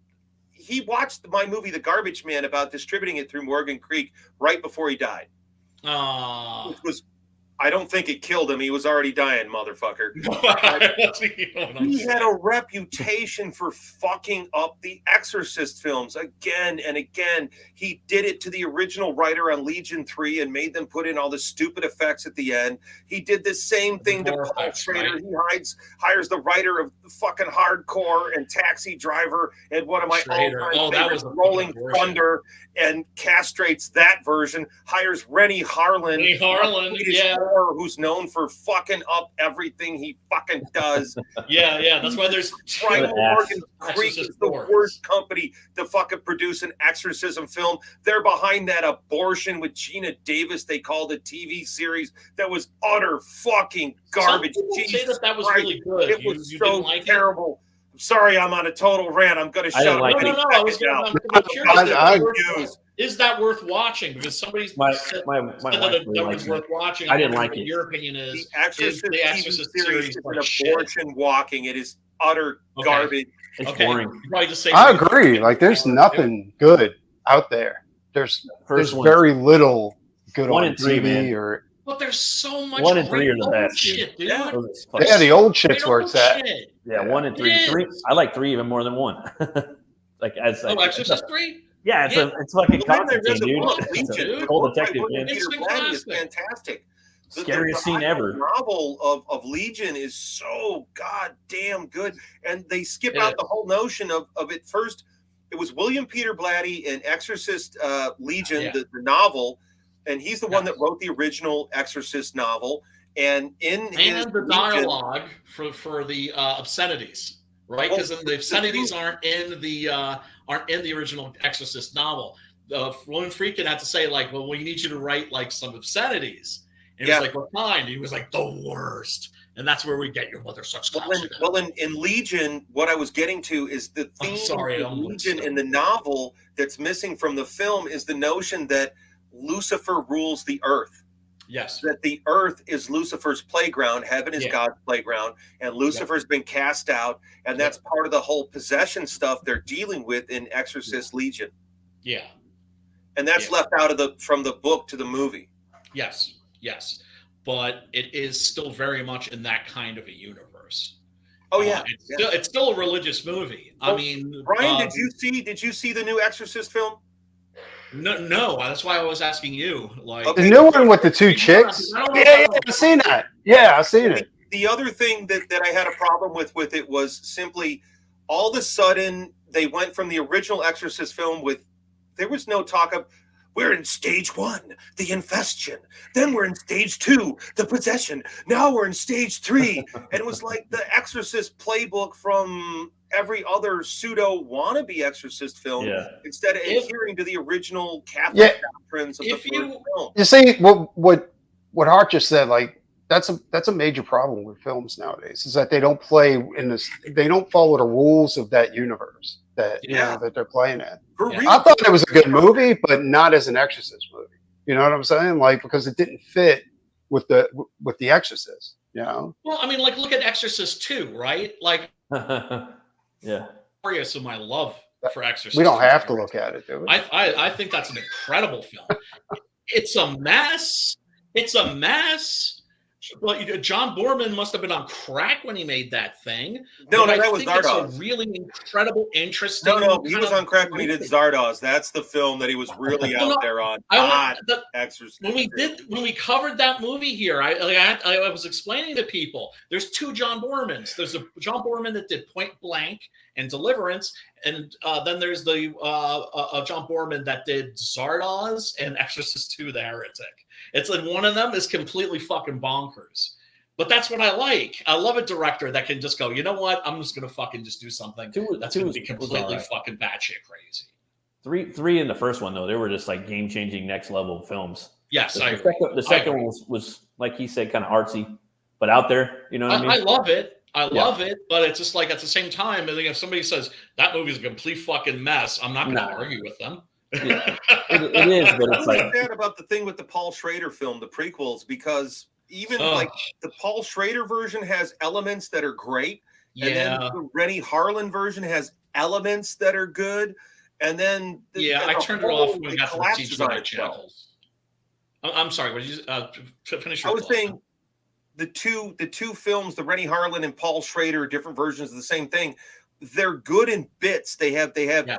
He watched my movie The Garbage Man about distributing it through Morgan Creek right before he died. Which was, I don't think it killed him. He was already dying, motherfucker. He had a reputation for fucking up the Exorcist films again and again. He did it to the original writer on Legion 3 and made them put in all the stupid effects at the end. He did the same thing to Paul Schrader. Right? He hires the writer of fucking Hardcore and Taxi Driver and one of my all-time favorites, Rolling Thunder, and castrates that version. Hires Rennie Harlan. Yeah. Who's known for fucking up everything he fucking does. Yeah, that's why there's Morgan Creek is the worst company to fucking produce an exorcism film. They're behind that Abortion with Gina Davis they called a TV series that was utter fucking garbage. Some people say that was really good. It was so terrible. I'm sorry, I'm on a total rant. I'm going to shut up. Is that worth watching? Because somebody's said that was worth watching. I didn't like it. Your opinion is the Exorcist series is an abortion walking. It is utter garbage. It's boring. I agree. Like, there's nothing good out there. There's very little good on TV or. But there's so much. 1 and 3 are the best. Shit, dude. Yeah, the old shit's where it's at. Yeah, 1 and 3. 3. I like 3 even more than 1. Like as Exorcist 3. Yeah, it's fucking Constantine, dude. It's a cold detective, man. It's fantastic. Scariest scene ever. The novel of Legion is so goddamn good, and they skip out the whole notion of it. First, it was William Peter Blatty in Exorcist Legion, the novel, and he's the one that wrote the original Exorcist novel. And the dialogue for the obscenities, right? Because the obscenities aren't in the original Exorcist novel. William Friedkin had to say, like, well, we need you to write like some obscenities. And he was like, what kind? He was like, the worst. And that's where we get your mother sucks. Well, in Legion, what I was getting to is the theme of Legion in the novel that's missing from the film is the notion that Lucifer rules the earth. Yes. That the earth is Lucifer's playground, heaven is God's playground, and Lucifer's been cast out, and that's part of the whole possession stuff they're dealing with in Exorcist Legion. Yeah. And that's left out from the book to the movie. Yes. But it is still very much in that kind of a universe. Oh yeah. It's still a religious movie. Well, I mean, Brian, did you see the new Exorcist film? No, that's why I was asking you. Like the new one with the 2 chicks. Yeah, I've seen that. Yeah, I've seen it. The other thing that I had a problem with it was simply all of a sudden they went from the original Exorcist film there was no talk of we're in stage 1, the infestion. Then we're in stage 2, the possession. Now we're in stage 3. And it was like the Exorcist playbook from every other pseudo wannabe Exorcist film instead of adhering to the original Catholic doctrines of the first film. You see, what Hart just said, like that's a major problem with films nowadays, is that they don't play they don't follow the rules of that universe that that they're playing in. I thought it was a good movie, but not as an Exorcist movie. You know what I'm saying? Like, because it didn't fit with the Exorcist. You know? Well, I mean, like, look at Exorcist 2, right? Like, yeah. Glorious of my love for Exorcist. We don't have to look at it, do we? I think that's an incredible film. It's a mess. It's a mess. Well, John Boorman must have been on crack when he made that thing. No, that was Zardoz. It's a really incredible, interesting. No, he was on crack when he did Zardoz. That's the film that he was really out there on. Exorcist. When we covered that movie here, I was explaining to people. There's two John Boormans. There's a John Boorman that did Point Blank and Deliverance, and then there's the John Boorman that did Zardoz and Exorcist 2: The Heretic. It's like one of them is completely fucking bonkers. But that's what I like. I love a director that can just go, you know what? I'm just going to fucking just do something that's going to be completely fucking batshit crazy. Three in the first one, though, they were just like game-changing next level films. Yes, the second one was, like he said, kind of artsy, but out there. You know what I mean? I love it. I love it, but it's just like at the same time, I think if somebody says that movie's a complete fucking mess, I'm not going to argue with them. Yeah, it is, but it's like bad about the thing with the Paul Schrader film, the prequels, because even like the Paul Schrader version has elements that are great, and then the Rennie Harlan version has elements that are good, and then I turned it off when we got to the CGI channels. I'm sorry, what did you finish? I was saying the two films, the Rennie Harlan and Paul Schrader, different versions of the same thing. They're good in bits. They have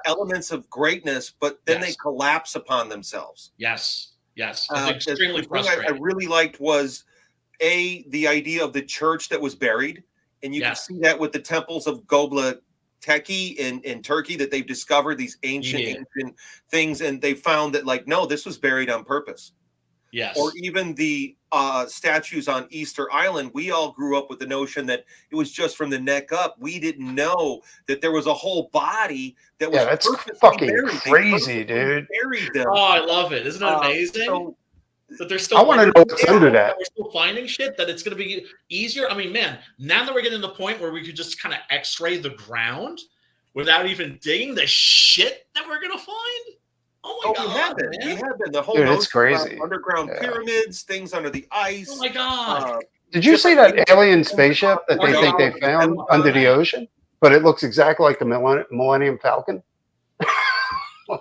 elements of greatness, but then they collapse upon themselves. Yes. It's extremely frustrating. I really liked was the idea of the church that was buried, and you can see that with the temples of Göbekli Tepe in Turkey, that they've discovered these ancient things, and they found that no, this was buried on purpose. Yes. Or even the statues on Easter Island, we all grew up with the notion that it was just from the neck up. We didn't know that there was a whole body that was that's fucking buried. Crazy, dude. Buried them. Oh, I love it. Isn't it amazing? That they're still. I want to know what's under that. We're still finding shit that it's going to be easier. I mean, man, now that we're getting to the point where we could just kind of X-ray the ground without even digging the shit that we're going to find. Oh my God! We have been. The whole it's crazy. Underground pyramids, things under the ice. Oh my God! Did you see that alien spaceship that they think they found under the ocean? But it looks exactly like the Millennium Falcon.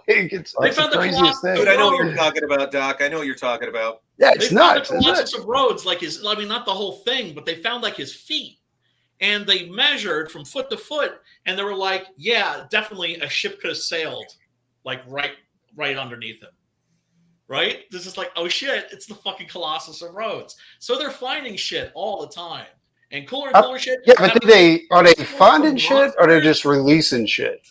It's the craziest thing. Dude, I know what you're talking about, Doc. I know what you're talking about. Yeah, it's nuts. The Colossus of Rhodes, not the whole thing, but they found his feet. And they measured from foot to foot, and they were like, yeah, definitely a ship could have sailed right underneath him, right? This is oh shit, it's the fucking Colossus of Rhodes. So they're finding shit all the time, and cooler shit. Yeah, but are they finding shit, or they're just releasing shit?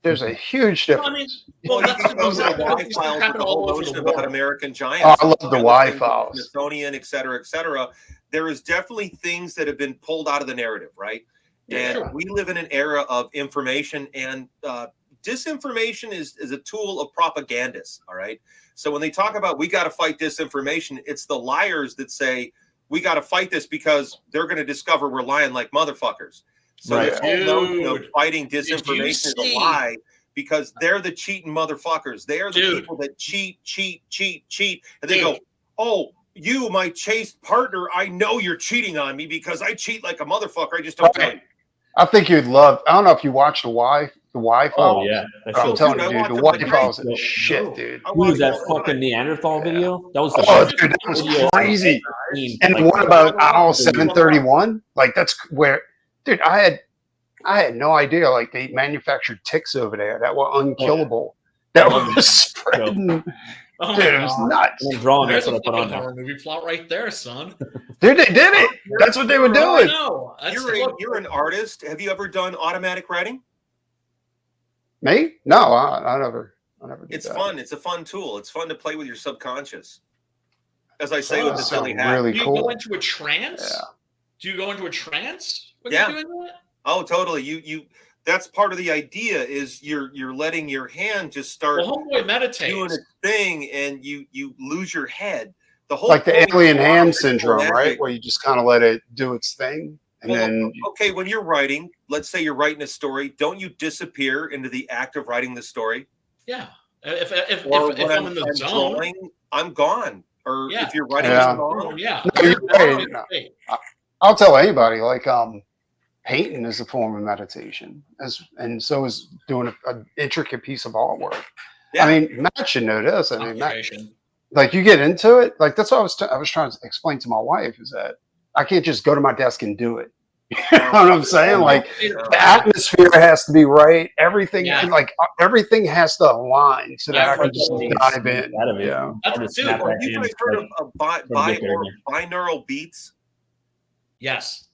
There's a huge difference. That's the Y-files with the whole notion about American giants. Oh, I love the Y-files. Smithsonian, et cetera, et cetera. There is definitely things that have been pulled out of the narrative, right? And we live in an era of information, and disinformation is a tool of propagandists, all right? So when they talk about we got to fight disinformation, it's the liars that say we got to fight this because they're going to discover we're lying like motherfuckers. So this whole notion of fighting disinformation is a lie because they're the cheating motherfuckers. They are the people that cheat. And they go, oh, you, my chaste partner, I know you're cheating on me because I cheat like a motherfucker. I just don't tell you. I think you'd love, I don't know if you watched the Y files. Oh, yeah. I'm telling you, dude, the Y files is shit, dude. Who was that fucking Neanderthal video? That was dude, that was crazy. And what about aisle 731? That's where, dude, I had no idea. They manufactured ticks over there that were unkillable. That was spreading. Dude, it was nuts. I'm drawing. There's a fucking horror movie plot right there, son. Dude, they did it. That's what they were doing. You're an artist. Have you ever done automatic writing? Me? No, I never did It's that. fun. It's a fun tool. It's fun to play with your subconscious. As I say with the silly hat. Really Do you cool. go into a trance? Yeah. Do you go into a trance when you're doing that? Oh, totally. You that's part of the idea is you're letting your hand just start homeboy meditates. Doing a thing and you lose your head. The whole the alien hand syndrome, right? Where you just kind of let it do its thing. And then when you're writing, let's say you're writing a story, don't you disappear into the act of writing the story? Yeah. If I'm in the zone, drawing, I'm gone. Or if you're writing a song, No, you're right. I'll tell anybody, painting is a form of meditation, and so is doing an intricate piece of artwork. Yeah. I mean, Matt should know this. I mean, like you get into it. Like that's what I was trying to explain to my wife is that I can't just go to my desk and do it. You know what I'm saying? Like the atmosphere has to be right. Everything, like everything has to align so that I can just dive in. Yeah. Have you guys heard of binaural beats? Yes.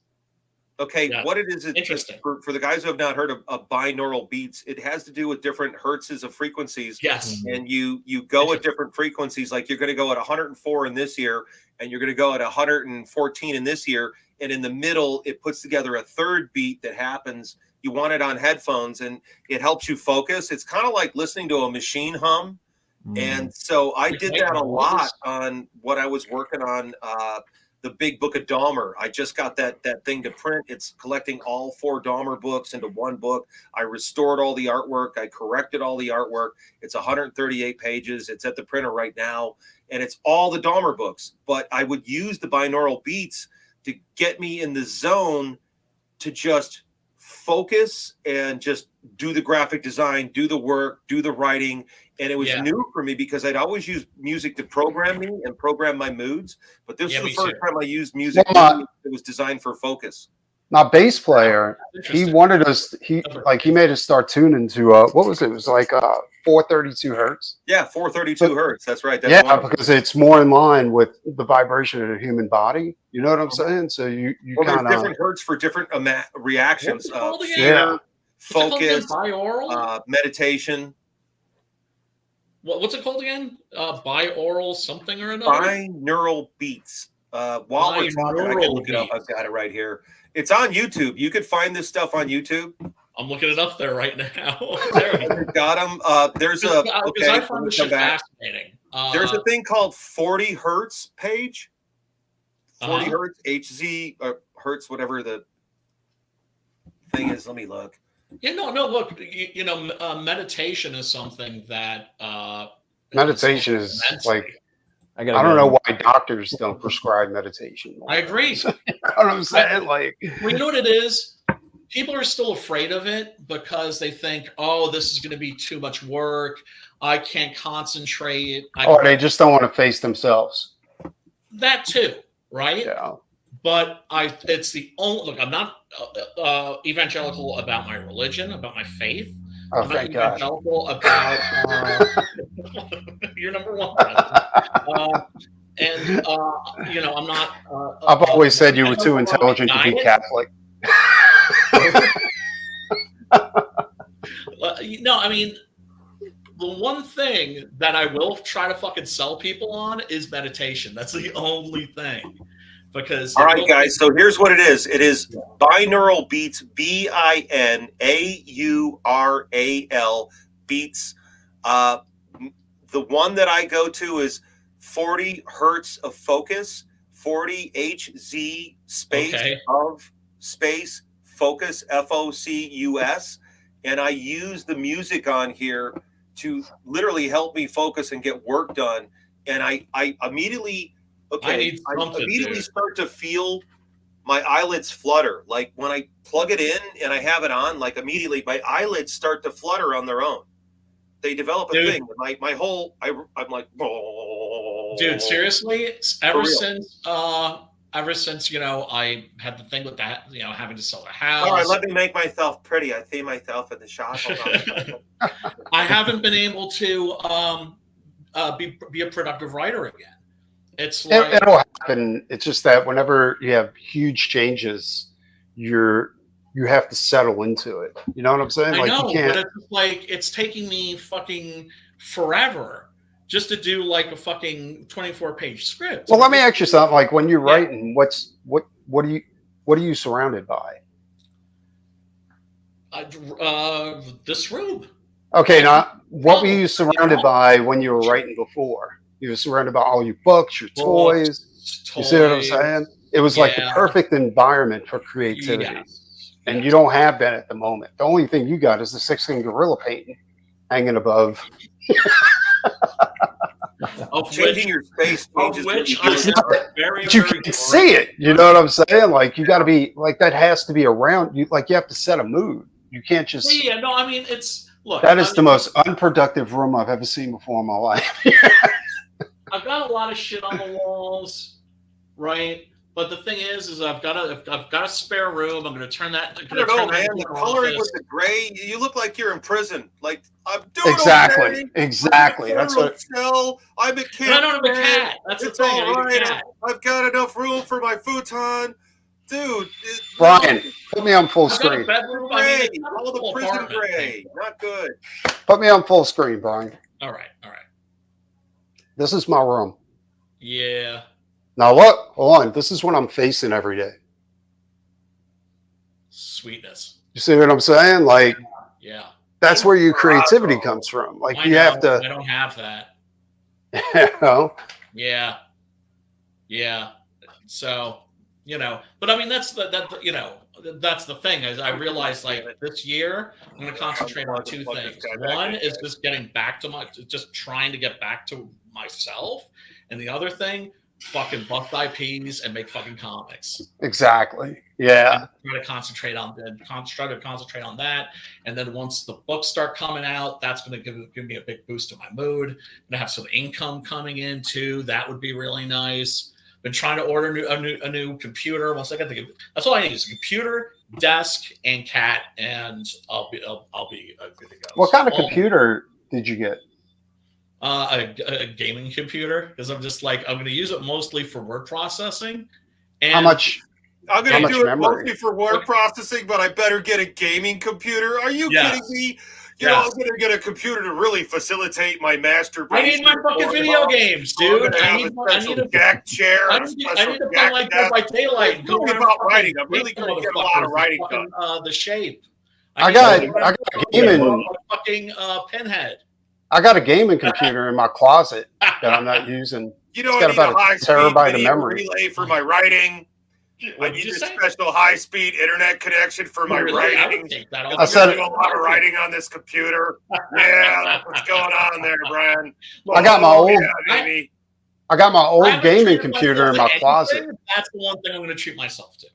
Okay, what it is, interesting. For the guys who have not heard of binaural beats, it has to do with different hertzes of frequencies. Yes. And you go at different frequencies, like you're going to go at 104 in this year, and you're going to go at 114 in this year. And in the middle, it puts together a third beat that happens. You want it on headphones, and it helps you focus. It's kind of like listening to a machine hum. And so I did that a lot on what I was working on, the Big Book of Dahmer. I just got that thing to print. It's collecting all 4 Dahmer books into one book. I restored all the artwork. I corrected all the artwork. It's 138 pages. It's at the printer right now, and it's all the Dahmer books. But I would use the binaural beats to get me in the zone to just focus and just do the graphic design, do the work, do the writing. And it was new for me because I'd always use music to program me and program my moods. But this was the first time I used music that was designed for focus. My bass player, he wanted us, he made us start tuning to, what was it? It was like 432 hertz. Yeah, 432 hertz. That's right. That's because it's more in line with the vibration of the human body. You know what I'm saying? So you kind of different hertz for different reactions. Fear, focus, meditation. What's it called again? Binaural something or another? Binaural beats. While we're talking, I can look it up. I've got it right here. It's on YouTube. You could find this stuff on YouTube. I'm looking it up there right now. Got them. There's a I find this shit fascinating. There's a thing called 40 hertz page. 40 hertz, HZ, or hertz, whatever the thing is. Let me look. Yeah, no. Look, meditation is something that. Meditation is like. I don't know why doctors don't prescribe meditation. I agree. You know what I'm saying? Like, well, you know what it is? People are still afraid of it because they think, oh, this is going to be too much work. I can't concentrate. Or they just don't want to face themselves. That too, right? Yeah. But it's the only, look, I'm not evangelical about my religion, about my faith. Oh, I'm thank not evangelical about your number one. I'm not. I've always said you were too intelligent to be Catholic. No, I mean, the one thing that I will try to fucking sell people on is meditation. That's the only thing. Because all right, guys. So here's what it is. It is binaural beats. BINAURAL beats. The one that I go to is 40 hertz of focus. 40 HZ space of space focus FOCUS, and I use the music on here to literally help me focus and get work done. And I immediately. Okay, I immediately start to feel my eyelids flutter. Like when I plug it in and I have it on, like immediately my eyelids start to flutter on their own. They develop a thing. My whole, I'm like, oh. Dude, seriously, ever since I had the thing with that, having to sell a house. All right, let me make myself pretty. I see myself in the shot. Hold on. I haven't been able to be a productive writer again. It's like, it'll happen. It's just that whenever you have huge changes, you have to settle into it. You know what I'm saying? I know, but it's like it's taking me fucking forever just to do like a fucking 24-page script. Well, let me ask you something. Like when you're writing, what are you surrounded by? This room. Okay, now what were you surrounded by when you were writing before? You were surrounded by all your books, your toys. You see what I'm saying? It was like the perfect environment for creativity. And you don't have that at the moment. The only thing you got is the 6-inch gorilla painting hanging above. Changing your space changes. You can see it. You know what I'm saying? Like you got to be like that has to be around you. Like you have to set a mood. You can't just. Yeah, no, I mean it's look. That is the most unproductive room I've ever seen before in my life. I've got a lot of shit on the walls, right? But the thing is I've got a spare room. I'm going to turn that. I don't know, man. The coloring with the gray, you look like you're in prison. Like I'm doing exactly. Okay. Exactly. That's what. I'm a cat. I don't have a cat. That's the thing. All right. I've got enough room for my futon, dude. Brian, put me on full screen. Gray. All the prison gray. Not good. Put me on full screen, Brian. All right. This is my room. Yeah. Now what? Hold on. This is what I'm facing every day. Sweetness. You see what I'm saying? Like, yeah. That's where your creativity comes from. Like have to. I don't have that. You know? Yeah. So, but I mean, that's the thing is I realized like this year I'm going to concentrate on two things. One is just just trying to get back to myself. And the other thing, fucking bust IPs and make fucking comics. Exactly. Yeah. Try to concentrate on that. And then once the books start coming out, that's going to give me a big boost to my mood. I'm going to have some income coming in too. That would be really nice. Been trying to order a new computer. Once I get that's all I need is a computer, desk, and cat, and I'll be good to go. What kind of computer did you get? A gaming computer, because I'm just like I'm going to use it mostly for word processing. And how much? I'm going to do it mostly for word processing, but I better get a gaming computer. Are you kidding me? I'm going to get a computer to really facilitate my masterpiece. I need my fucking video games, dude. I need a jack chair. I need to play like Dead by Daylight. Tell me about writing. I'm really going to get a lot of writing done. The shape. I got a gaming fucking Pinhead. I got a gaming computer in my closet that I'm not using. It's got about a terabyte of memory. Relay for my writing. I need a special high-speed internet connection for my writing. I said a lot of writing on this computer. Yeah, that's what's going on there, Brian. I got my old gaming computer in my closet. That's the one thing I'm going to treat myself to.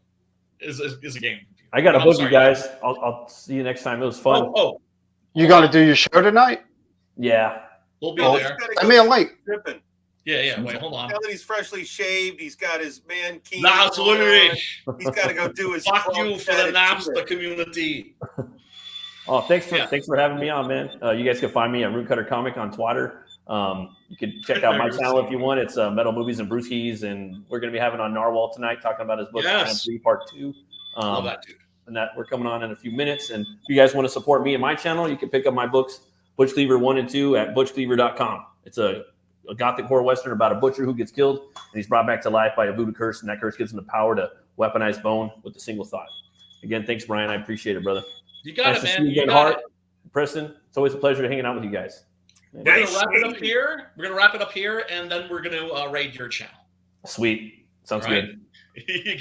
Is a gaming computer. I got a book, you guys. I'll see you next time. It was fun. You going to do your show tonight? Yeah. We'll be there. Send me a link. Yeah. Wait, hold on. Now that he's freshly shaved, he's got his man King. That's Ulrich. He's got to go do his. Fuck you for the Napster community. Oh, thanks for having me on, man. You guys can find me at Rootcutter Comic on Twitter. You can check out my channel if you want. It's Metal Movies and Brewskis, and we're going to be having on Narwhal tonight talking about his book, Yes. 3 Part 2. Love that, dude. And that we're coming on in a few minutes. And if you guys want to support me and my channel, you can pick up my books, Butch Cleaver 1 and 2 at butchcleaver.com. It's a gothic horror western about a butcher who gets killed, and he's brought back to life by a voodoo curse, and that curse gives him the power to weaponize bone with a single thought. Again, thanks, Brian. I appreciate it, brother. You got nice it, man. To see you again, Hart, Preston. It's always a pleasure hanging out with you guys. We're going to wrap it up here. And then we're going to raid your channel. Sweet. Sounds good.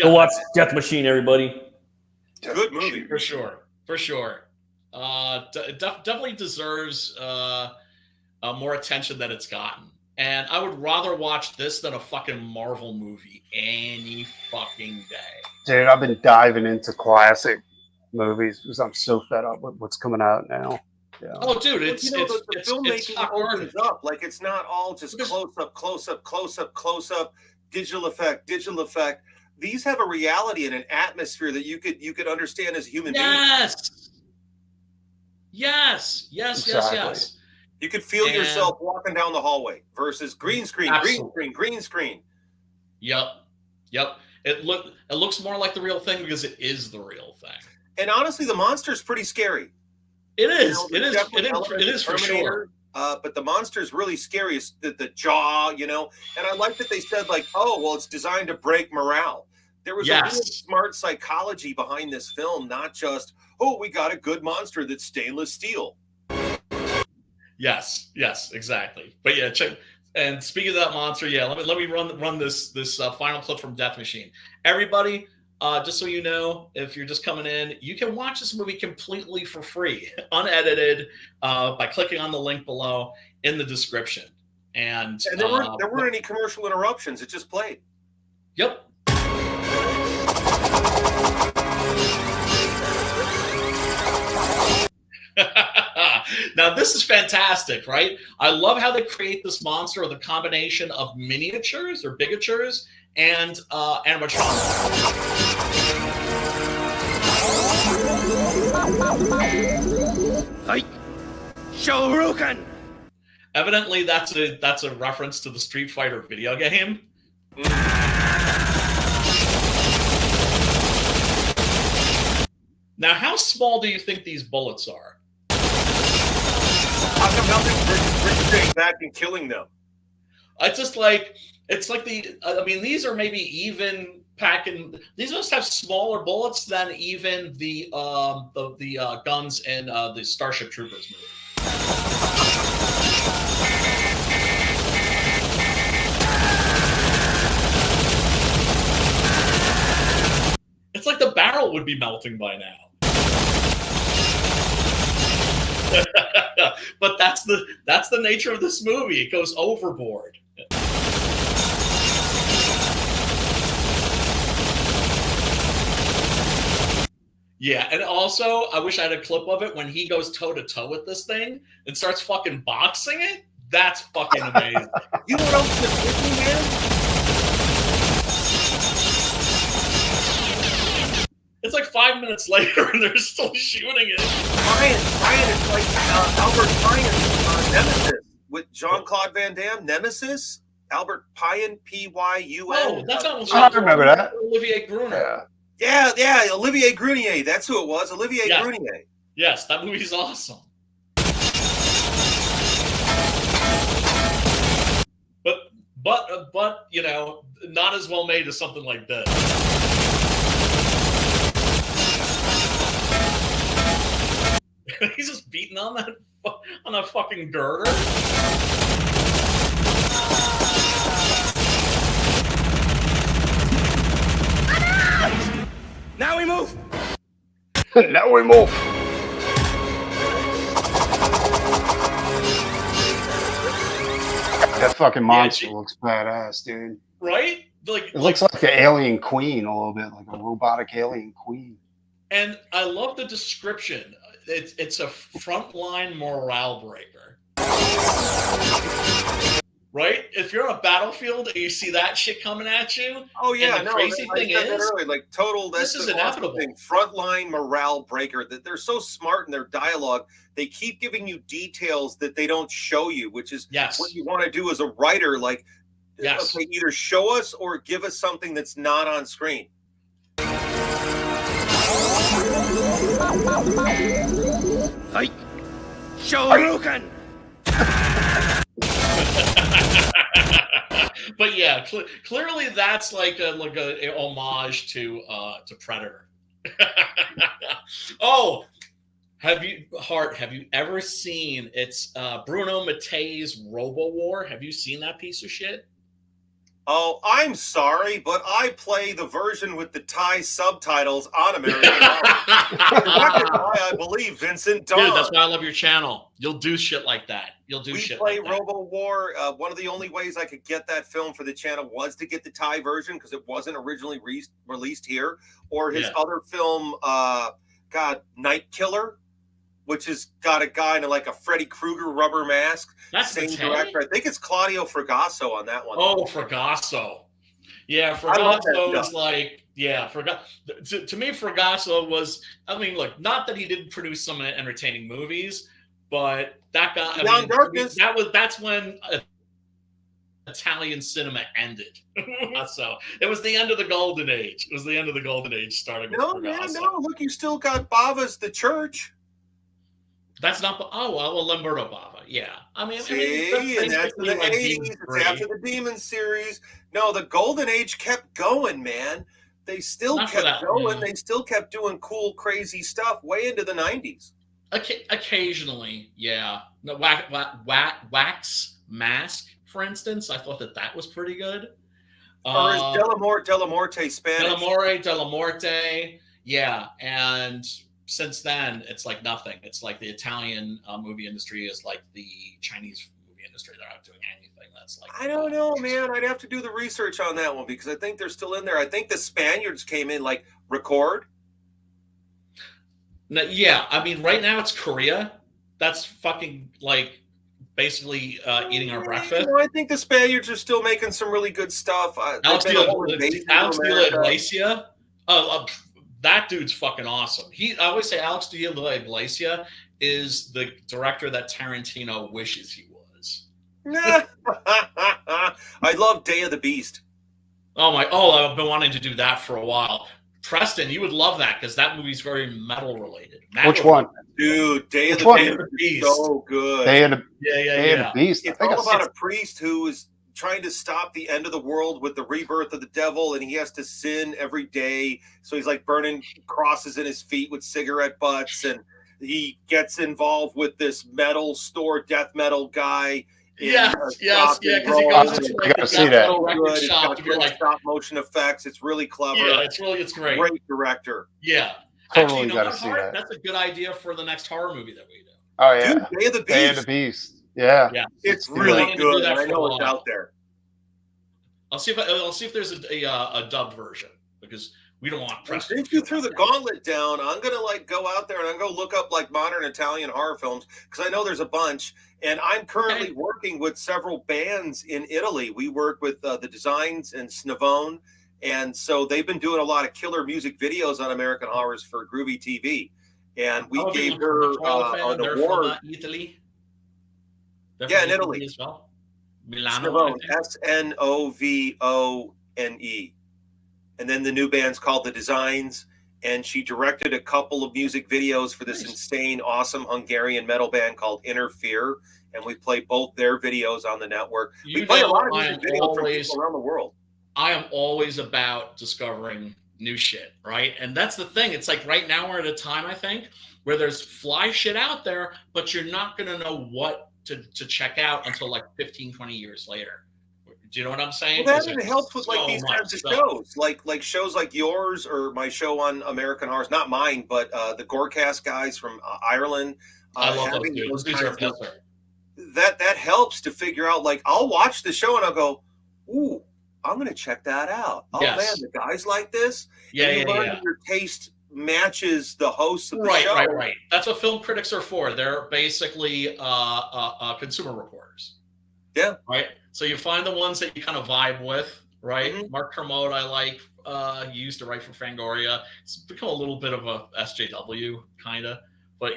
Go watch Death Machine, everybody. Good movie. For sure. Definitely deserves more attention than it's gotten. And I would rather watch this than a fucking Marvel movie any fucking day. Dude, I've been diving into classic movies because I'm so fed up with what's coming out now. Yeah. Oh, dude, it's the filmmaking opens up. Like, it's not all just close up, digital effect. These have a reality and an atmosphere that you could understand as a human being. Yes. You could feel yourself walking down the hallway versus green screen. Yep. It looks more like the real thing because it is the real thing. And honestly, the monster's pretty scary. It is. It is for sure. But the monster's really scary. Is the jaw, And I like that they said it's designed to break morale. There was a really smart psychology behind this film, not just we got a good monster that's stainless steel. Yes, exactly. But yeah, check. And speaking of that monster, let me run this final clip from Death Machine. Everybody, just so you know, if you're just coming in, you can watch this movie completely for free, unedited, by clicking on the link below in the description. And there weren't any commercial interruptions. It just played. Yep. Now this is fantastic, right? I love how they create this monster with a combination of miniatures or bigatures and animatronics. Hey, Shoryuken. Evidently, that's a reference to the Street Fighter video game. Now, how small do you think these bullets are? How come nothing's back and killing them? It's just like I mean, these are maybe even packing. These must have smaller bullets than even the guns in the Starship Troopers movie. It's like the barrel would be melting by now. But that's the nature of this movie. It goes overboard. Yeah, and also I wish I had a clip of it when he goes toe to toe with this thing and starts fucking boxing it. That's fucking amazing. You know what else is with me, man? It's like 5 minutes later and they're still shooting it. Ryan is like Albert Pyan, Nemesis with Jean-Claude Van Damme. Nemesis? Albert Pyan, P-Y-U-N. Oh, that's not I remember that. Olivier Gruner. Yeah, Olivier Grunier. That's who it was. Olivier Grunier. Yes, that movie's awesome. But you know, not as well made as something like this. He's just beating on that fucking girder. Now we move. Now we move. That fucking monster looks badass, dude. Right? Like it looks like an alien queen a little bit, like a robotic alien queen. And I love the description. It's a frontline morale breaker. Right? If you're on a battlefield and you see that shit coming at you, oh yeah, and the crazy thing is, earlier, like total. This is inevitable. Frontline morale breaker. That they're so smart in their dialogue. They keep giving you details that they don't show you, which is what you want to do as a writer. Like, okay, either show us or give us something that's not on screen. Hey, Shoryuken. But yeah, clearly that's like a homage to Predator. Oh, have you ever seen Bruno Mattei's Robo War? Have you seen that piece of shit? Oh, I'm sorry, but I play the version with the Thai subtitles on American. I believe Vincent Dawn. Dude, that's why I love your channel. You'll do shit like that. You'll do shit like that. We play Robo War. One of the only ways I could get that film for the channel was to get the Thai version because it wasn't originally released here. Or his other film, Night Killer, which has got a guy in like a Freddy Krueger rubber mask. That's same director. I think it's Claudio Fragasso on that one. Oh, Fragasso. Yeah, Fragasso is like, to me, Fragasso was, I mean, look, not that he didn't produce some entertaining movies, but that guy, that's when Italian cinema ended. So it was the end of the golden age. It was the end of the golden age starting with Fragasso. No, look, you still got Bava's The Church. That's not. Oh well, Lamberto Bava. Yeah, I mean, and that's in the 80s. It's after the Demon series. No, the Golden Age kept going, man. They still kept going. They still kept doing cool, crazy stuff way into the 90s. Occasionally, yeah. No, Wax Mask, for instance. I thought that was pretty good. Or is Delamorte Spanish? Delamorte. Yeah, and since then, it's like nothing. It's like the Italian movie industry is like the Chinese movie industry. They're not doing anything that's like. I don't know, man. I'd have to do the research on that one because I think they're still in there. I think the Spaniards came in like record. Yeah, I mean, right now it's Korea that's fucking like basically eating our breakfast. I think the Spaniards are still making some really good stuff. Alex de Iglesia. That dude's fucking awesome. I always say Alex de Iglesia is the director that Tarantino wishes he was. I love Day of the Beast. I've been wanting to do that for a while. Preston, you would love that because that movie's very metal related. Which one? Dude, Day of the Beast. So good. Day of the Beast. It's all about a priest who is trying to stop the end of the world with the rebirth of the devil, and he has to sin every day. So he's like burning crosses in his feet with cigarette butts, and he gets involved with this metal store, death metal guy. Yes, because he goes into like a death metal record shop to be like stop motion effects. It's really clever. Yeah, it's great. Great director. Yeah. Totally Actually, got to see that. That's a good idea for the next horror movie that we do. Oh yeah, Dude, Day of the Beast. Day of the Beast. Yeah, it's really good. I know it's out there. I'll see if there's a dubbed version because we don't want. Since you threw the gauntlet down, I'm gonna like go out there and I'm gonna look up like modern Italian horror films because I know there's a bunch. And I'm currently working with several bands in Italy. We work with the Designs and Snavone, and so they've been doing a lot of killer music videos on American Horrors for Groovy TV. And we gave her an award. From Italy. Yeah, in Italy as well. Milano. Snavone, Snovone. And then the new band's called The Designs. And she directed a couple of music videos for this insane, awesome Hungarian metal band called Interfere. And we play both their videos on the network. We play a lot of music videos from people around the world. I am always about discovering new shit, right? And that's the thing. It's like right now we're at a time, I think, where there's fly shit out there, but you're not going to know what to check out until like 15, 20 years later. Do you know what I'm saying? Well, that helps with like these kinds of shows, like shows like yours or my show on American Horrors. Not mine, but the Gorecast guys from Ireland. I love those dudes. That helps to figure out. Like, I'll watch the show and I'll go, "Ooh, I'm going to check that out." Oh man, the guys like this. Yeah. Your taste matches the hosts of the show. Right. That's what film critics are for. They're basically consumer reporters. Yeah. Right. So you find the ones that you kind of vibe with, right? Mm-hmm. Mark Kermode, I like. He used to write for Fangoria. It's become a little bit of a SJW kind of, but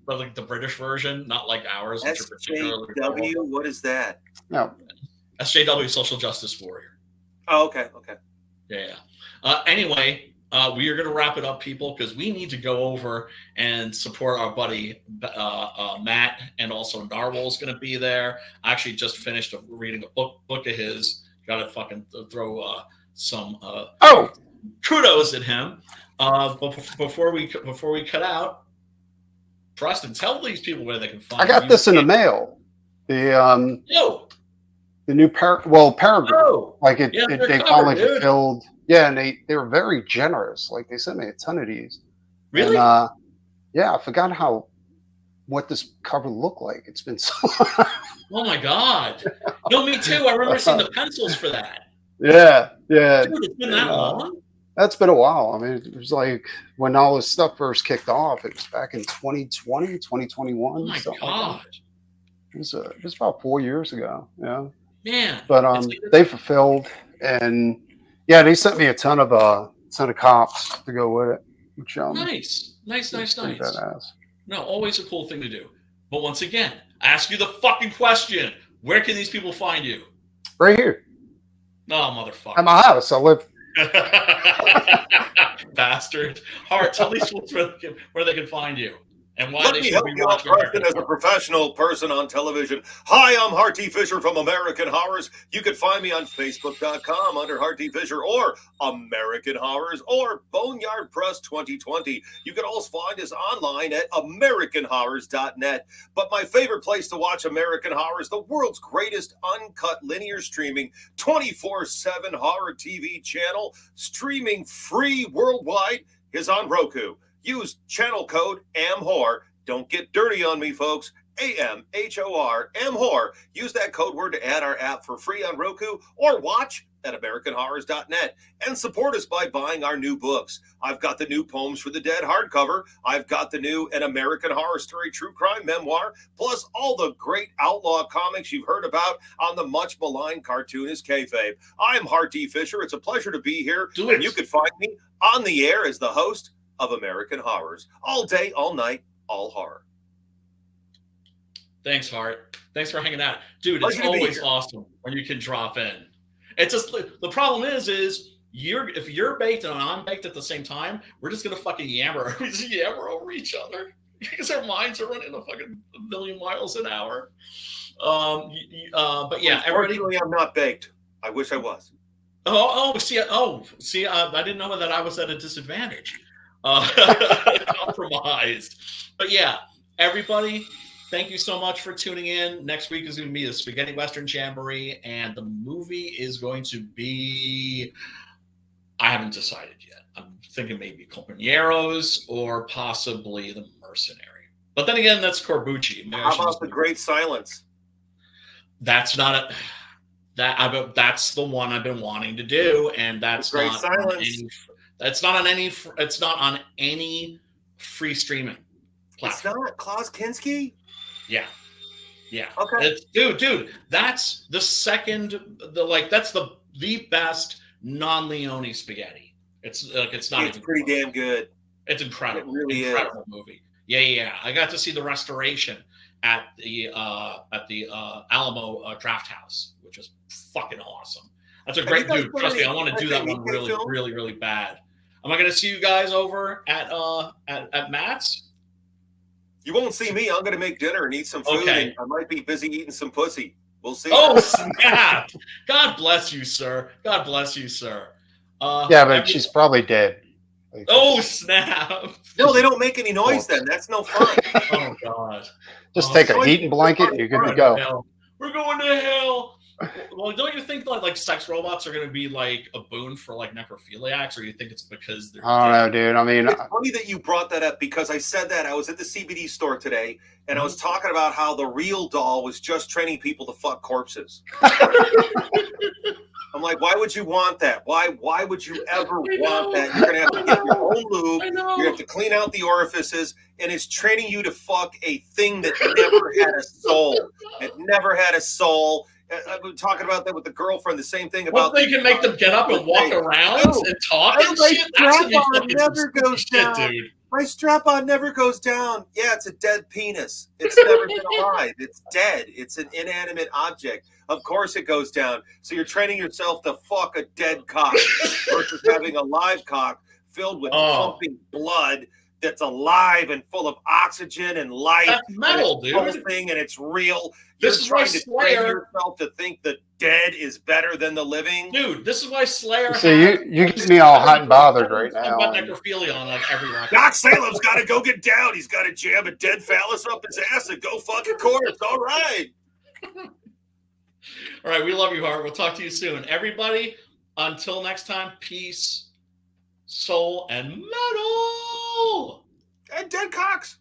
but like the British version, not like ours. SJW, what is that? No. SJW, Social Justice Warrior. Oh, okay. Yeah. Anyway, we are going to wrap it up, people, because we need to go over and support our buddy Matt, and also Narwhal's going to be there. I actually just finished reading a book of his. Got to fucking throw some kudos at him. But before we cut out, Preston, tell these people where they can find. I got this in the mail. The new Paragraph. Oh, like they finally fulfilled. Yeah, and they were very generous. Like they sent me a ton of these. Really? And, I forgot what this cover looked like. It's been so long. Oh my God. No, me too. I remember seeing the pencils for that. Yeah. Dude, it's been that long? That's been a while. I mean, it was like when all this stuff first kicked off. It was back in 2020, 2021. Oh my God. Like it was about 4 years ago. Yeah. Man. But they fulfilled, and they sent me a ton of cops to go with it. Which, nice. No, always a cool thing to do. But once again, I ask you the fucking question: where can these people find you? Right here. No, motherfucker. At my house. I live. Bastard. All right, tell these folks where they can find you. And why they should be watching Preston as a professional person on television. Hi, I'm Harty Fisher from American Horrors. You can find me on Facebook.com under Harty Fisher or American Horrors or Boneyard Press 2020. You can also find us online at AmericanHorrors.net. But my favorite place to watch American Horrors, the world's greatest uncut linear streaming 24/7 horror TV channel, streaming free worldwide, is on Roku. Use channel code AMHOR. Don't get dirty on me, folks. AMHOR, AMHOR. Use that code word to add our app for free on Roku or watch at AmericanHorrors.net and support us by buying our new books. I've got the new Poems for the Dead hardcover. I've got the new An American Horror Story true crime memoir, plus all the great outlaw comics you've heard about on the much maligned cartoonist Kayfabe. I'm Hart D. Fisher. It's a pleasure to be here. And you can find me on the air as the host of American Horrors. All day, all night, all horror. Thanks, Hart. Thanks for hanging out. Dude, it's always awesome when you can drop in. It's just the problem is if you're baked and I'm baked at the same time, we're just gonna fucking yammer. We just yammer over each other because our minds are running a fucking 1,000,000 miles an hour. But yeah, unfortunately, I'm not baked. I wish I was. See, I didn't know that I was at a disadvantage. Compromised. But yeah, everybody. Thank you so much for tuning in. Next week is going to be the Spaghetti Western Jamboree, and the movie is going to be, I haven't decided yet. I'm thinking maybe Compañeros or possibly The Mercenary. But then again, that's Corbucci. How about The Great Silence? That's not that's the one I've been wanting to do, and that's not on any free streaming platform. It's not Klaus Kinski? Yeah. Okay. Dude, that's the that's the best non-Leone spaghetti. It's pretty damn good. It's incredible. It really incredible is. Movie. Yeah. I got to see the restoration at the Alamo Draft House, which was fucking awesome. That's a great dude. Trust me, I want to do that one really bad. Am I going to see you guys over at Matt's? You won't see me. I'm going to make dinner and eat some food. Okay. And I might be busy eating some pussy. We'll see. Oh, snap. God bless you, sir. God bless you, sir. Yeah, but she's probably dead. Oh, snap. No, they don't make any noise then. That's no fun. Oh, God. Just take a heating blanket and you're good to go. We're going to hell. Well, don't you think like sex robots are going to be like a boon for like necrophiliacs, or you think it's because they're I don't know, dude. I mean, it's funny that you brought that up because I said that. I was at the CBD store today and I was talking about how the real doll was just training people to fuck corpses. I'm like, why would you want that? Why would you ever want that? You're going to have to get your own lube. You have to clean out the orifices, and it's training you to fuck a thing that never had a soul. It never had a soul. I've been talking about that with the girlfriend. The same thing about. Well, they can make them get up and walk around and talk. And my strap-on never goes down. Dude. My strap-on never goes down. Yeah, it's a dead penis. It's never been alive. It's dead. It's an inanimate object. Of course it goes down. So you're training yourself to fuck a dead cock versus having a live cock filled with pumping blood that's alive and full of oxygen and life. That's metal, dude. And it's real. This is why You're trying to train yourself to think the dead is better than the living. Dude, this is why Slayer. See, you get me all hot and bothered right now. I've got necrophilia on like every record. Doc Salem's got to go get down. He's got to jam a dead phallus up his ass and go fuck a corpse. All right. All right, we love you, Hart. We'll talk to you soon. Everybody, until next time, peace, soul, and metal. And dead cocks.